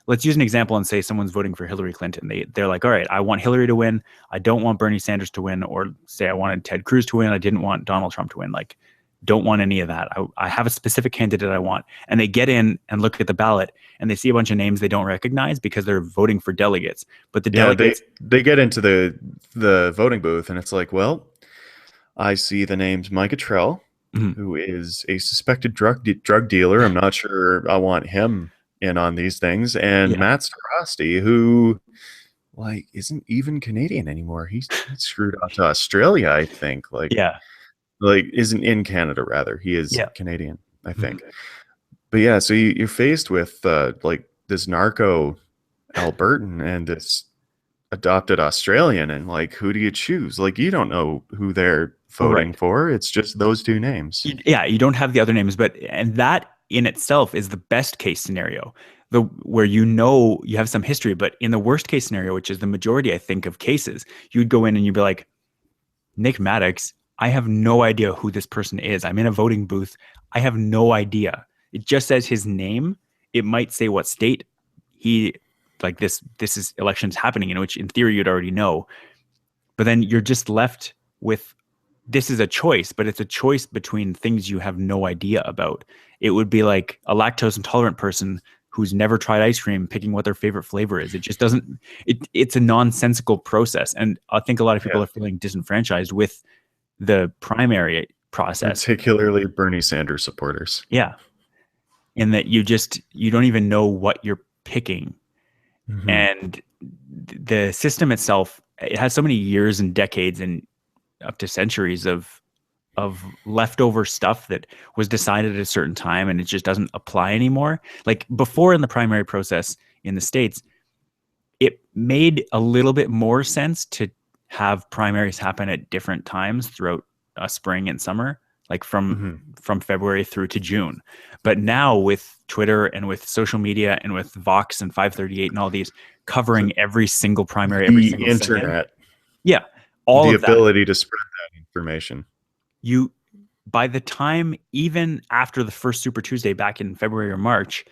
let's use an example and say someone's voting for Hillary Clinton. They're like, all right, I want Hillary to win. I don't want Bernie Sanders to win, or say I wanted Ted Cruz to win. I didn't want Donald Trump to win. Like, don't want any of that. I have a specific candidate I want. And they get in and look at the ballot and they see a bunch of names they don't recognize because they're voting for delegates. But the Yeah, delegates, they get into the voting booth and it's like, well, I see the names Mike Attrell, Mhm. who is a suspected drug dealer. I'm not sure I want him in on these things. And yeah, Matt Starosty, who like isn't even Canadian anymore. He's screwed off to Australia, I think. yeah, Like isn't in Canada rather. He is yeah. Canadian, I Mhm. think. But yeah, so you're faced with like this narco Albertan and this adopted Australian, and like who do you choose? Like you don't know who they're voting Right. for. It's just those two names. Yeah, you don't have the other names, but and that in itself is the best case scenario. The where you have some history, but in the worst case scenario, which is the majority, I think, of cases, you'd go in and you'd be like, Nick Maddox, I have no idea who this person is. I'm in a voting booth. I have no idea. It just says his name. It might say what state he like this is elections happening in, which in theory you'd already know. But then you're just left with this is a choice, but it's a choice between things you have no idea about. It would be like a lactose intolerant person who's never tried ice cream picking what their favorite flavor is. It just doesn't it's a nonsensical process. And I think a lot of people Yeah, are feeling disenfranchised with the primary process. particularly Bernie Sanders supporters. Yeah. In that you don't even know what you're picking. Hmm. And the system itself, it has so many years and decades and up to centuries of leftover stuff that was decided at a certain time and it just doesn't apply anymore. Like before in the primary process in the States, it made a little bit more sense to have primaries happen at different times throughout spring and summer, like Hmm. from February through to June. But now with Twitter and with social media and with Vox and 538 and all these So covering every single primary every the single second, internet, yeah, all the of that, ability to spread that information. you by the time even after the first Super Tuesday back in February or March,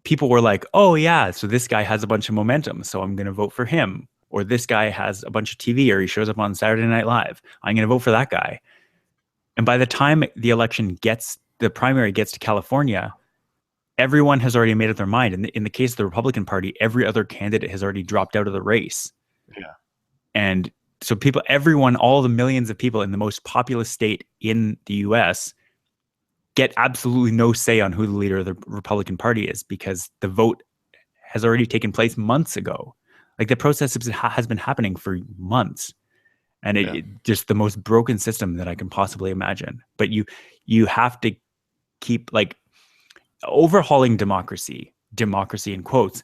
people were like, "Oh yeah, so this guy has a bunch of momentum, so I'm going to vote for him." Or this guy has a bunch of TV, or he shows up on Saturday Night Live. I'm going to vote for that guy. And by the time the primary gets to California, everyone has already made up their mind. And in the case of the Republican Party, every other candidate has already dropped out of the race. Yeah. And so all the millions of people in the most populous state in the US get absolutely no say on who the leader of the Republican Party is because the vote has already taken place months ago. Like the process has been happening for months, and Yeah. it just the most broken system that I can possibly imagine. But you have to keep like overhauling democracy in quotes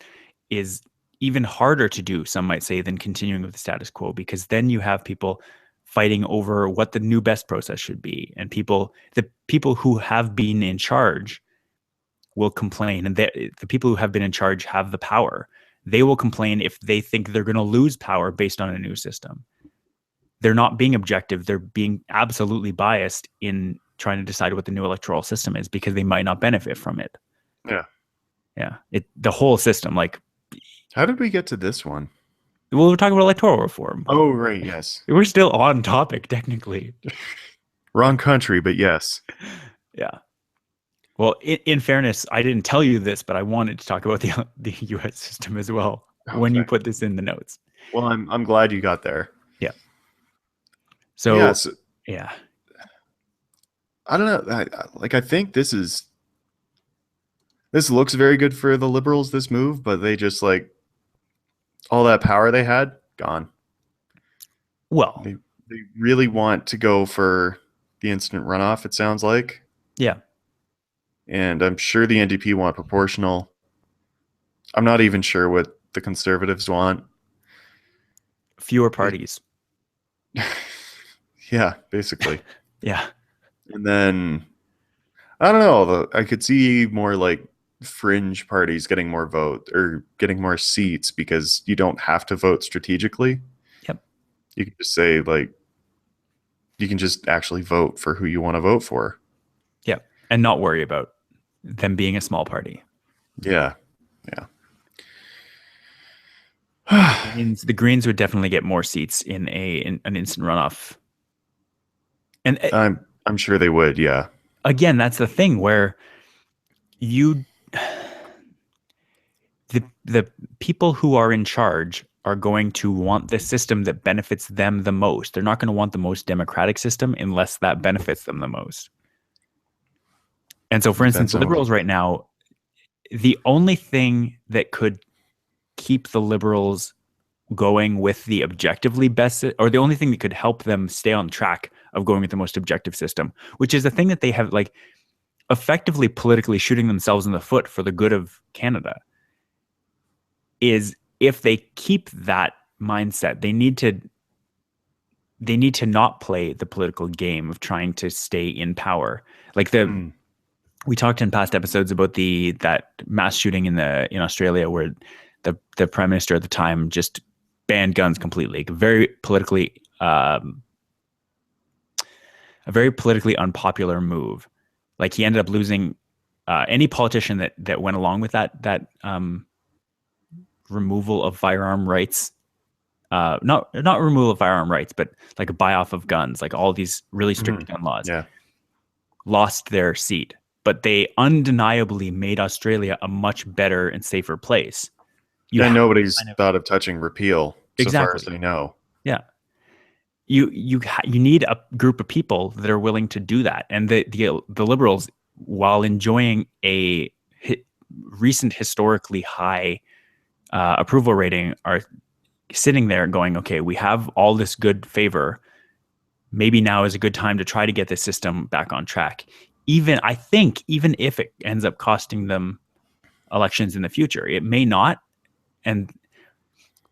is even harder to do, some might say, than continuing with the status quo, because then you have people fighting over what the new best process should be. And the people who have been in charge will complain. And the people who have been in charge have the power. They will complain if they think they're going to lose power based on a new system. They're not being objective. They're being absolutely biased in trying to decide what the new electoral system is because they might not benefit from it. Yeah. Yeah. The whole system, like, How did we get to this one? well, we're talking about electoral reform. Oh, right. Yes. We're still on topic, technically. Wrong country, but yes. Yeah. Well, in fairness, I didn't tell you this, but I wanted to talk about the U.S. system as well when you Okay. put this in the notes. Well, I'm glad you got there. Yeah. So, Yes. yeah. I don't know. I think this looks very good for the liberals, this move, but they just like all that power they had gone. Well, They really want to go for the instant runoff, it sounds like. yeah. And I'm sure the NDP want proportional. I'm not even sure what the conservatives want. Fewer It, parties. yeah, basically. Yeah. And then I don't know. I could see more like fringe parties getting more vote or getting more seats because you don't have to vote strategically. Yep. You can just say like you can just actually vote for who you want to vote for. Yep. And not worry about them being a small party. Yeah. Yeah. The Greens would definitely get more seats in an instant runoff. And I'm I'm sure they would. Yeah. again, that's the thing where you the people who are in charge are going to want the system that benefits them the most. They're not going to want the most democratic system unless that benefits them the most. And so, for instance, Depends on. liberals right now, the only thing that could keep the liberals going with the objectively best, or the only thing that could help them stay on track of going with the most objective system, which is the thing that they have like effectively politically shooting themselves in the foot for the good of Canada, is if they keep that mindset, they need to not play the political game of trying to stay in power. Like Mm, we talked in past episodes about that mass shooting in Australia where the prime minister at the time just banned guns completely. A very politically unpopular move. Like he ended up losing any politician that went along with that removal of firearm rights. Not removal of firearm rights, but like a buy off of guns, like all these really strict gun laws, yeah. lost their seat. But they undeniably made Australia a much better and safer place. You And have nobody's kind of thought of touching repeal, so far as exactly, they know. yeah. You need a group of people that are willing to do that, and the liberals, while enjoying a recent historically high approval rating, are sitting there going, okay, we have all this good favor. Maybe now is a good time to try to get the system back on track. I think even if it ends up costing them elections in the future, it may not. And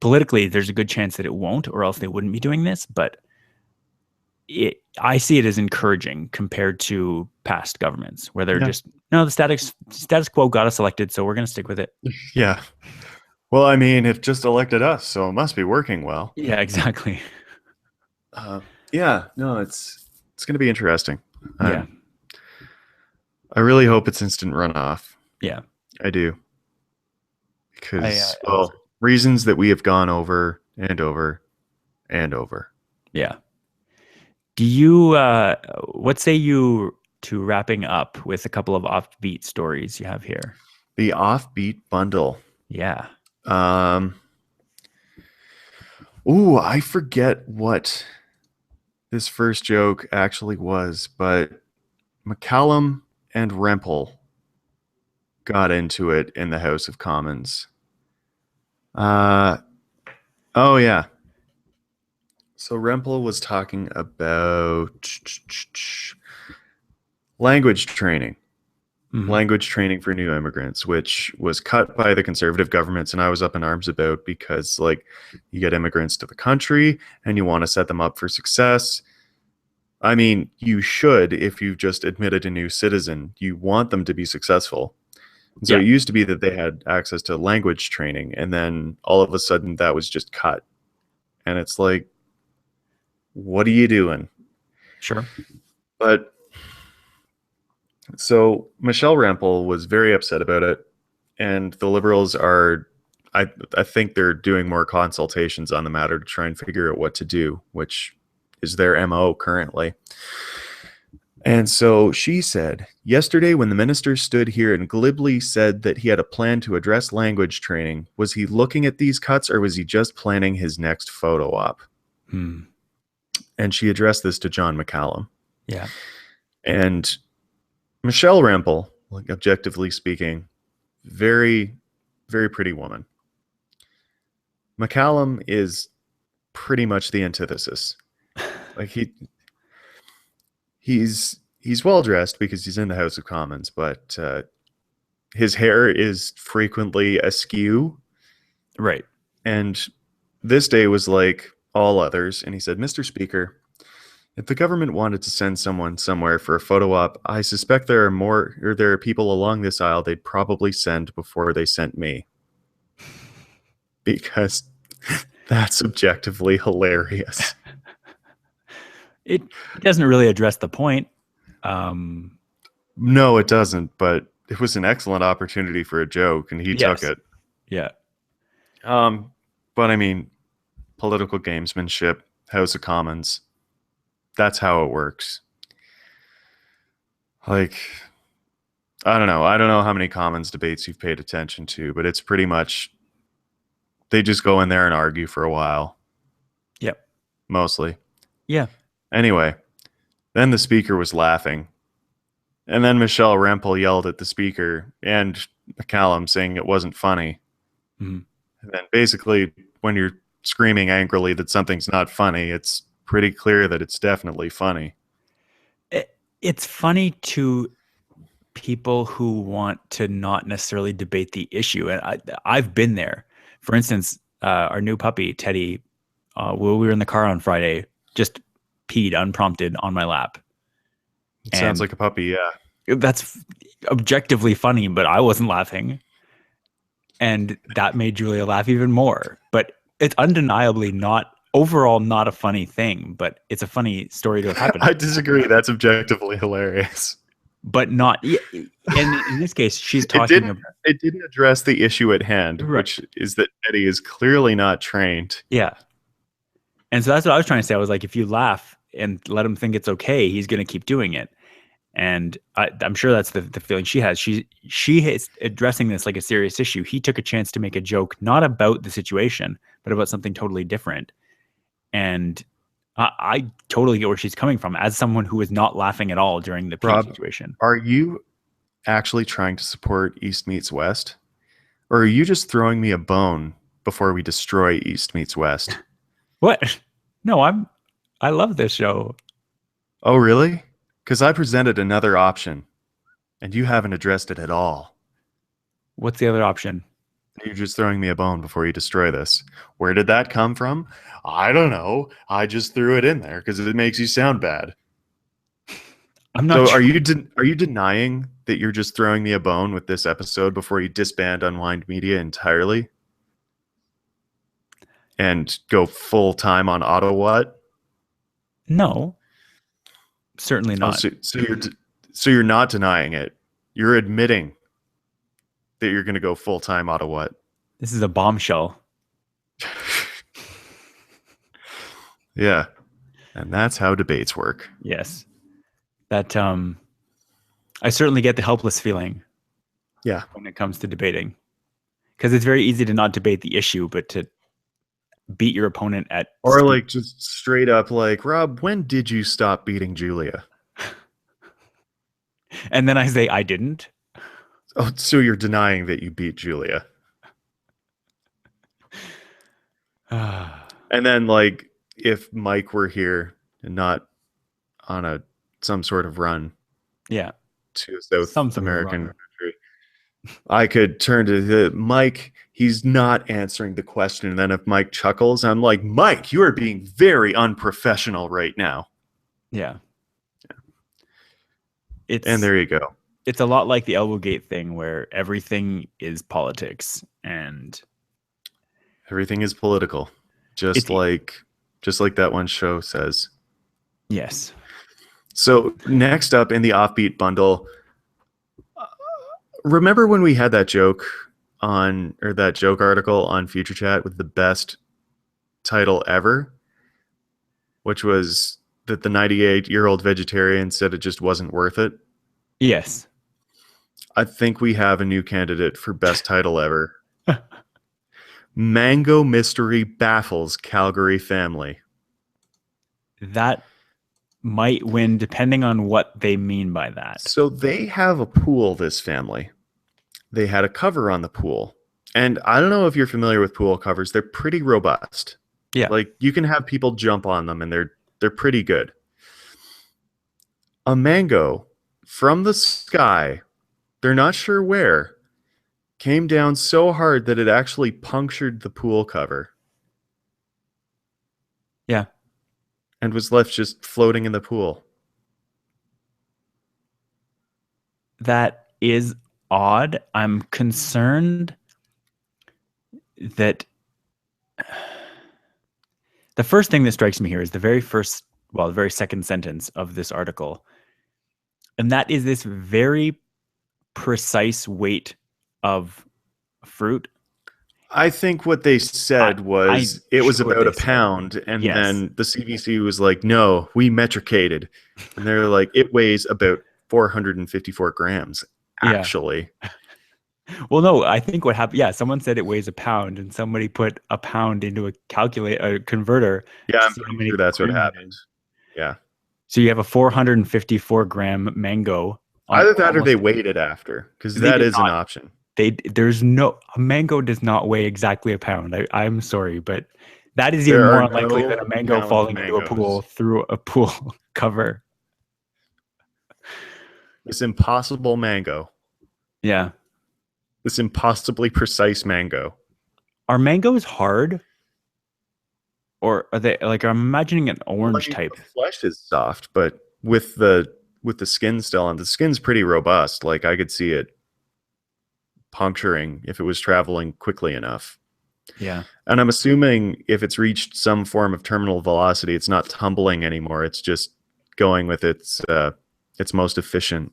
politically, there's a good chance that it won't, or else they wouldn't be doing this. But I see it as encouraging compared to past governments where they're Yeah. just, no, the status quo got us elected, so we're going to stick with it. Yeah. Well, I mean, it just elected us, so it must be working well. Yeah, exactly. Uh, yeah. No, it's going to be interesting. Yeah. I really hope it's instant runoff. Yeah. I do, I because also, well, reasons that we have gone over and over and over. yeah. Do you, what say you to wrapping up with a couple of offbeat stories you have here? The offbeat bundle. Yeah. Um. Ooh, I forget what this first joke actually was, but McCallum and Rempel got into it in the House of Commons. Uh, oh yeah. So Rempel was talking about language training, Mhm. language training for new immigrants, which was cut by the conservative governments, and I was up in arms about because like you get immigrants to the country and you want to set them up for success. I mean, you should if you've just admitted a new citizen. You want them to be successful. And so Yeah, it used to be that they had access to language training, and then all of a sudden that was just cut. And it's like, what are you doing? sure. But so Michelle Rempel was very upset about it, and the liberals are, I think they're doing more consultations on the matter to try and figure out what to do, which is their MO currently. And so she said, yesterday when the minister stood here and glibly said that he had a plan to address language training, was he looking at these cuts or was he just planning his next photo op? Hmm. And she addressed this to John McCallum. Yeah. And Michelle Rempel, like objectively speaking, very, very pretty woman. McCallum is pretty much the antithesis. Like he's well dressed because he's in the House of Commons, but his hair is frequently askew. Right. And this day was like all others. And he said, Mr. Speaker, if the government wanted to send someone somewhere for a photo op, I suspect there are people along this aisle they'd probably send before they sent me. Because that's objectively hilarious. It doesn't really address the point. Um, No, it doesn't, but it was an excellent opportunity for a joke, and he took yes. it. Yeah. Um, but I mean, political gamesmanship, House of Commons, that's how it works. Like, I don't know. I don't know how many commons debates you've paid attention to, but it's pretty much they just go in there and argue for a while, Yep. mostly. Yeah. Anyway, then the speaker was laughing. And then Michelle Rempel yelled at the speaker and McCallum saying it wasn't funny. Mhm. And then basically, when you're screaming angrily that something's not funny, it's pretty clear that it's definitely funny. It's funny to people who want to not necessarily debate the issue. And I've been there. For instance, our new puppy, Teddy, while we were in the car on Friday, just peed unprompted on my lap. It sounds And like a puppy, yeah. that's objectively funny, but I wasn't laughing. And that made Julia laugh even more. But it's undeniably overall not a funny thing, but it's a funny story to have happened. I disagree. That's objectively hilarious. But not, and in this case, she's talking about. It didn't address the issue at hand, Right. which is that Eddie is clearly not trained. Yeah. And so that's what I was trying to say. I was like, if you laugh and let him think it's okay, he's going to keep doing it. And I'm sure that's the feeling she has. She is addressing this like a serious issue. He took a chance to make a joke, not about the situation, but about something totally different. And I totally get where she's coming from as someone who was not laughing at all during the pee situation. Are you actually trying to support East Meets West? Or are you just throwing me a bone before we destroy East Meets West? What? No, I love this show. Oh, really? Because I presented another option, and you haven't addressed it at all. What's the other option? You're just throwing me a bone before you destroy this. Where did that come from? I don't know. I just threw it in there because it makes you sound bad. I'm not sure. Are you denying that you're just throwing me a bone with this episode before you disband Unwind Media entirely? And go full time on Auto What? No. Certainly not. So you're not denying it. You're admitting that you're going to go full time Auto What? This is a bombshell. Yeah. And that's how debates work. Yes. That I certainly get the helpless feeling. Yeah. When it comes to debating. Because it's very easy to not debate the issue, but to beat your opponent at or like just straight up like, Rob, when did you stop beating Julia? And then I say I didn't. Oh, so you're denying that you beat Julia. And then like if Mike were here and not on some sort of run to South American country, I could turn to Mike. He's not answering the question. And then if Mike chuckles, I'm like, Mike, you are being very unprofessional right now. Yeah. And there you go. It's a lot like the Elbowgate thing where everything is politics and everything is political. Just like that one show says. Yes. So next up in the Offbeat bundle, remember when we had that joke article on Future Chat with the best title ever, which was that the 98-year-old vegetarian said it just wasn't worth it? Yes. I think we have a new candidate for best title ever. Mango Mystery Baffles Calgary Family. That might win depending on what they mean by that. So they have a pool, this family. They had a cover on the pool. And I don't know if you're familiar with pool covers. They're pretty robust. Yeah. Like you can have people jump on them and they're pretty good. A mango from the sky, they're not sure where, came down so hard that it actually punctured the pool cover. Yeah. And was left just floating in the pool. That is odd. I'm concerned that the first thing that strikes me here is the very second sentence of this article. And that is this very precise weight of fruit. I think what they said was it was about a pound, and then the CBC was like, no, we metricated. And they're like, it weighs about 454 grams, Yeah. actually. Well, no, I think what happened, yeah, someone said it weighs a pound and somebody put a pound into a converter Yeah, to I'm see how pretty many sure that's what grams it happened. is. Yeah. So you have a 454-gram mango on Either that or they almost, weighed it after, because they that did is an not. option. There's no, a mango does not weigh exactly a pound. I'm sorry, but that is even There are more unlikely than no a mango pound falling into a pool mangoes. through a pool cover. This impossible mango, Yeah. this impossibly precise mango. Are mangoes hard? Or are they like, I'm imagining an Well, I orange mean, the type. flesh is soft, but with the skin still on, the skin's pretty robust. Like I could see it puncturing if it was traveling quickly enough. Yeah. And I'm assuming if it's reached some form of terminal velocity, it's not tumbling anymore. It's just going with its most efficient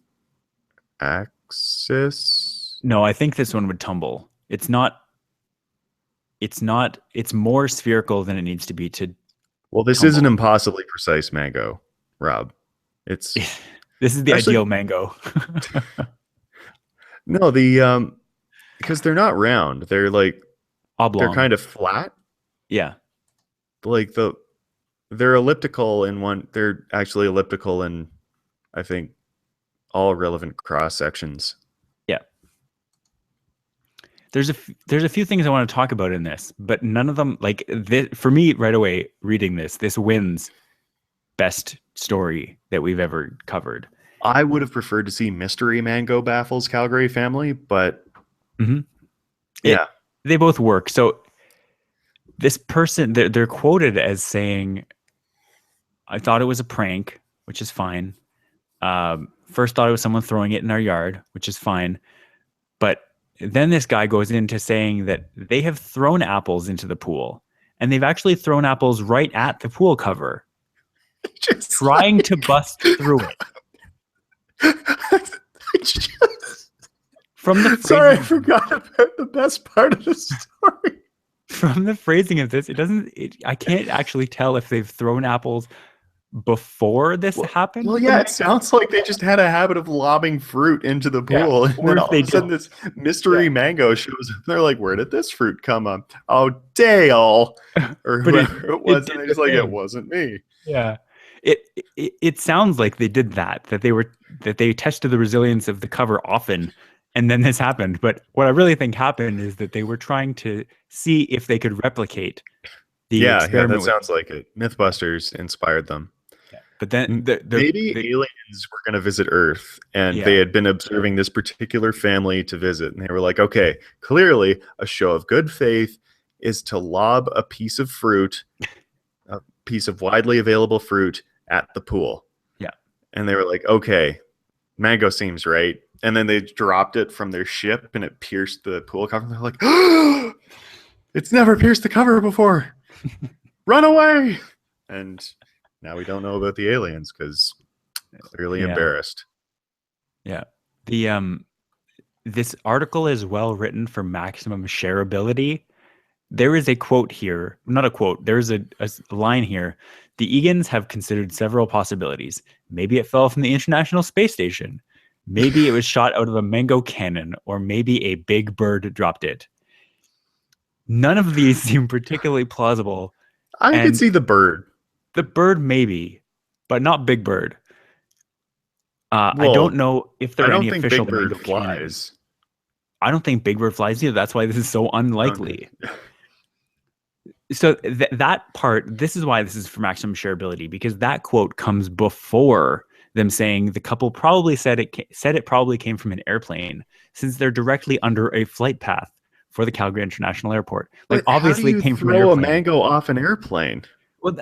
axis. No, I think this one would tumble. It's more spherical than it needs to be to Well, this is an tumble. impossibly precise mango, Rob. It's This is the actually ideal mango. no, the because they're not round. They're Oblong. kind of flat. Yeah. Like they're elliptical in one. They're actually elliptical in, I think, all relevant cross sections. Yeah. There's a few things I want to talk about in this, but none of them like this, for me right away reading this wins best story that we've ever covered. I would have preferred to see Mystery Mango baffles Calgary family, but Mm-hmm. yeah, They both work. So this person, they're quoted as saying, "I thought it was a prank, which is fine. First thought it was someone throwing it in our yard, which is fine. But then this guy goes into saying that they have thrown apples into the pool, and they've actually thrown apples right at the pool cover, just trying like to bust through it." From the sorry, I phrasing, forgot about the best part of the story. from the phrasing of this, I can't actually tell if they've thrown apples before this happened Well, with the yeah, it mango. sounds like they just had a habit of lobbing fruit into the Yeah. pool, and Or then if all of they a sudden did. this Yeah. mystery mango shows up. They're like, "Where did this fruit come up? Oh, Dale, or But whoever it it was," and did they're the just like, "It thing. wasn't me." Yeah. It sounds like they did that they tested the resilience of the cover often, and then this happened. But what I really think happened is that they were trying to see if they could replicate the Yeah, that experiment with. sounds like it. Yeah. MythBusters inspired them. Yeah. But then Maybe aliens were going to visit Earth and they yeah. had been observing this particular family to visit. And they were like, okay, clearly a show of good faith is to lob a piece of fruit, a piece of widely available fruit at the pool. Yeah. And they were like, okay, mango seems right. And then they dropped it from their ship and it pierced the pool cover. And they're like, oh, it's never pierced the cover before. Run away. And now we don't know about the aliens because clearly Yeah. embarrassed. Yeah. The this article is well written for maximum shareability. There is a quote here, not a quote, there's a line here. The Egan's have considered several possibilities. Maybe it fell from the International Space Station. Maybe it was shot out of a mango cannon, or maybe a big bird dropped it. None of these seem particularly plausible. I could And see the bird. the bird, maybe, but not Big Bird. I don't Well, know if there I are don't any think official Big Bird mango cannons. flies. I don't think Big Bird flies either. That's why this is so Okay. unlikely. So that part, this is why this is for maximum shareability, because that quote comes before them saying the couple probably said it probably came from an airplane, since they're directly under a flight path for the Calgary International Airport. Like, But how do obviously it you came from an throw a airplane. mango off an airplane? Well,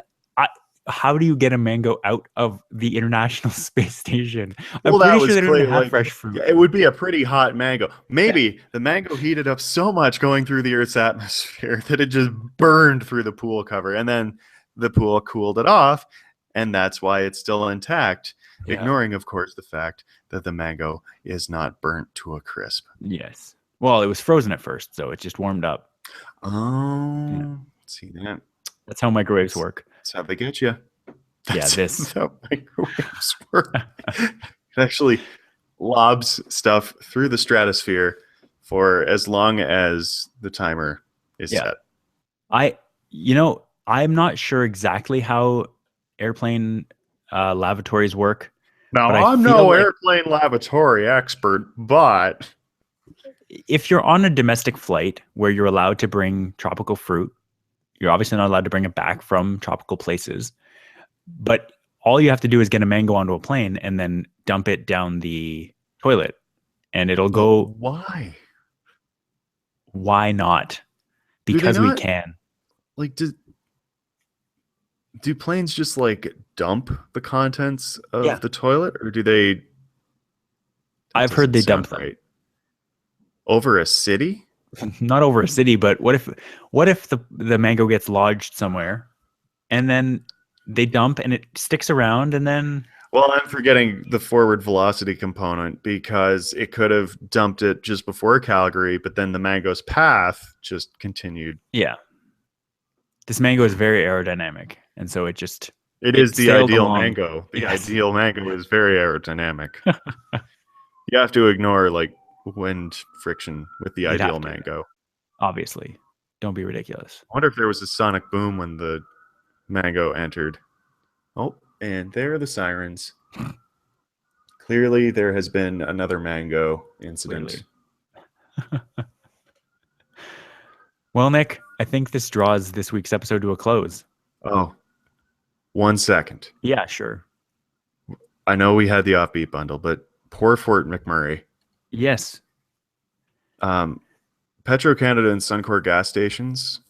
how do you get a mango out of the International Space Station? I'm Well, that pretty sure was they don't clear. even have Like, fresh fruit. yeah, it would be a pretty hot mango. Yeah. Maybe the mango heated up so much going through the Earth's atmosphere that it just burned through the pool cover, and then the pool cooled it off, and that's why it's still intact. Yeah. Ignoring, of course, the fact that the mango is not burnt to a crisp. Yes. Well, it was frozen at first, so it just warmed up. Oh, Yeah. see that? That's how microwaves work. That's how they get you. Yeah, this. How microwaves work. It actually lobs stuff through the stratosphere for as long as the timer is Yeah. set. I, I'm not sure exactly how airplane lavatories work, but Now, I I'm feel no like airplane lavatory expert, but if you're on a domestic flight where you're allowed to bring tropical fruit, you're obviously not allowed to bring it back from tropical places. But all you have to do is get a mango onto a plane and then dump it down the toilet, and it'll but go. why? Why not? Do they Because we not can. like do planes just like dump the contents of Yeah. the toilet, or do they? That I've heard doesn't they sound dump them. right. Over a city? Not over a city, but what if the mango gets lodged somewhere and then they dump and it sticks around and then Well, I'm forgetting the forward velocity component because it could have dumped it just before Calgary, but then the mango's path just continued. yeah, this mango is very aerodynamic, and so It is it the sailed ideal along. mango. The Yes, ideal mango is very aerodynamic. You have to ignore like wind friction with the you'd ideal have to, mango. obviously. Don't be ridiculous. I wonder if there was a sonic boom when the mango entered. Oh, and there are the sirens. Clearly, there has been another mango incident. Clearly. Well, Nick, I think this draws this week's episode to a close. Oh, 1 second. Yeah, sure. I know we had the offbeat bundle, but poor Fort McMurray. Yes. Um, Petro Canada and Suncor gas stations,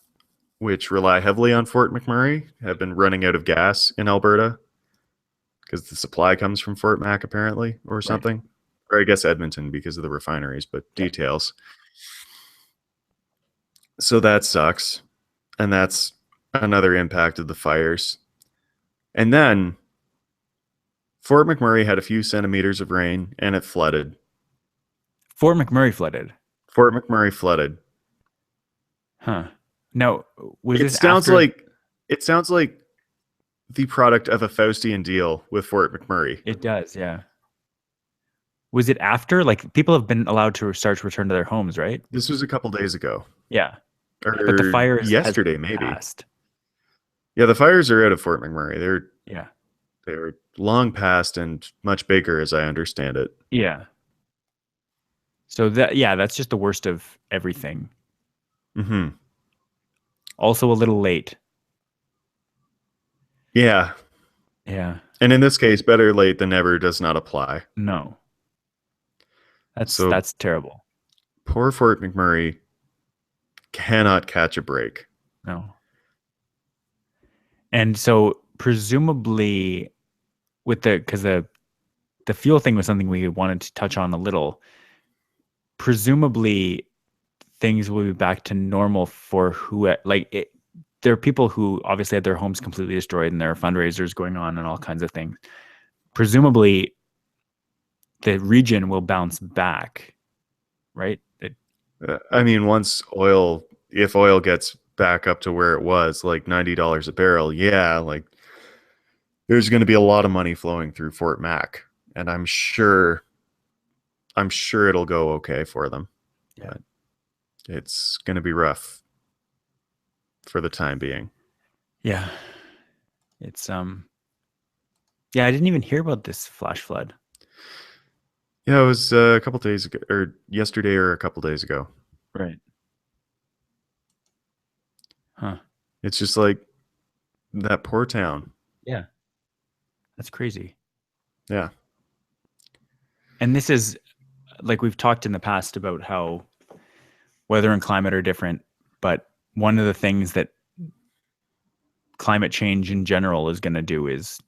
which rely heavily on Fort McMurray, have been running out of gas in Alberta because the supply comes from Fort Mac, apparently, or Right. something. Or I guess Edmonton because of the refineries, but Yeah. details. So that sucks. And that's another impact of the fires. And then Fort McMurray had a few centimeters of rain and it flooded. Fort McMurray flooded. Fort McMurray flooded. Huh. Now, was It this sounds after? like it sounds like the product of a Faustian deal with Fort McMurray. It does, yeah. Was it after? Like people have been allowed to start to return to their homes, right? This was a couple days ago. Yeah. But the Or fires has yesterday, maybe. passed. Yeah, the fires are out of Fort McMurray. Yeah. They're long past and much bigger as I understand it. Yeah. So that's just the worst of everything. Mm-hmm. Also a little late. Yeah. Yeah. And in this case, better late than never does not apply. No. So That's terrible. poor Fort McMurray cannot catch a break. No. And so presumably because the fuel thing was something we wanted to touch on a little. Presumably things will be back to normal for there are people who obviously had their homes completely destroyed and there are fundraisers going on and all kinds of things. Presumably the region will bounce back, right? I mean, if oil gets back up to where it was, like $90 a barrel, yeah, like there's going to be a lot of money flowing through Fort Mac, and I'm sure it'll go okay for them. Yeah. But it's going to be rough for the time being. Yeah. It's yeah, I didn't even hear about this flash flood. Yeah, it was a couple days ago, or yesterday, or a couple days ago. Right. Huh. It's just like that poor town. Yeah. That's crazy. Yeah. And this is like we've talked in the past about how weather and climate are different, but one of the things that climate change in general is going to do is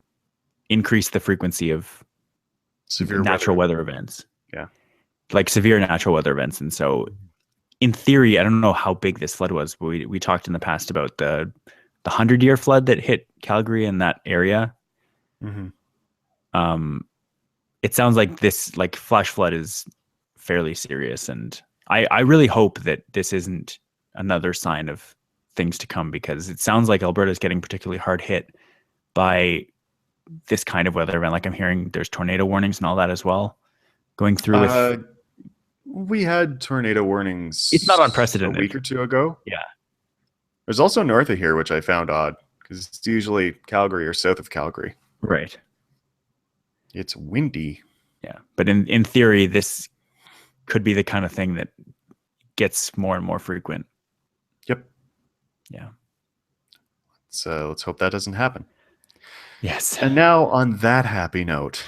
increase the frequency of Severe natural weather events. Yeah. Like severe natural weather events. And so in theory, I don't know how big this flood was, but we talked in the past about the 100-year flood that hit Calgary and that area. Mm-hmm. It sounds like this like flash flood is fairly serious. And I really hope that this isn't another sign of things to come, because it sounds like Alberta is getting particularly hard hit by this kind of weather event? Like I'm hearing there's tornado warnings and all that as well going through Uh, with. we had tornado warnings It's not a unprecedented. week or two ago. Yeah. There's also north of here, which I found odd because it's usually Calgary or south of Calgary. Right. It's windy. Yeah. But in theory, this could be the kind of thing that gets more and more frequent. Yep. Yeah. So let's hope that doesn't happen. Yes. And now, on that happy note,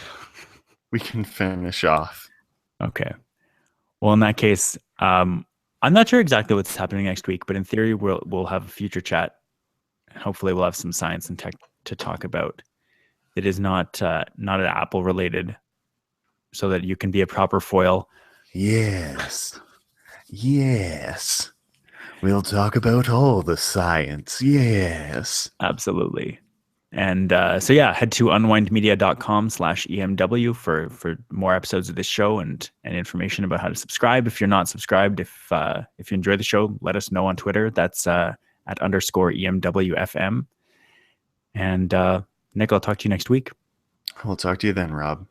we can finish off. Okay. Well, in that case, I'm not sure exactly what's happening next week, but in theory, we'll have a future chat. Hopefully, we'll have some science and tech to talk about. It is not an Apple related, so that you can be a proper foil. Yes. Yes. We'll talk about all the science. Yes. Absolutely. And so yeah, head to unwindmedia.com/EMW for more episodes of this show and information about how to subscribe. If you're not subscribed, if you enjoy the show, let us know on Twitter. That's at _EMWFM. And Nick, I'll talk to you next week. We'll talk to you then, Rob.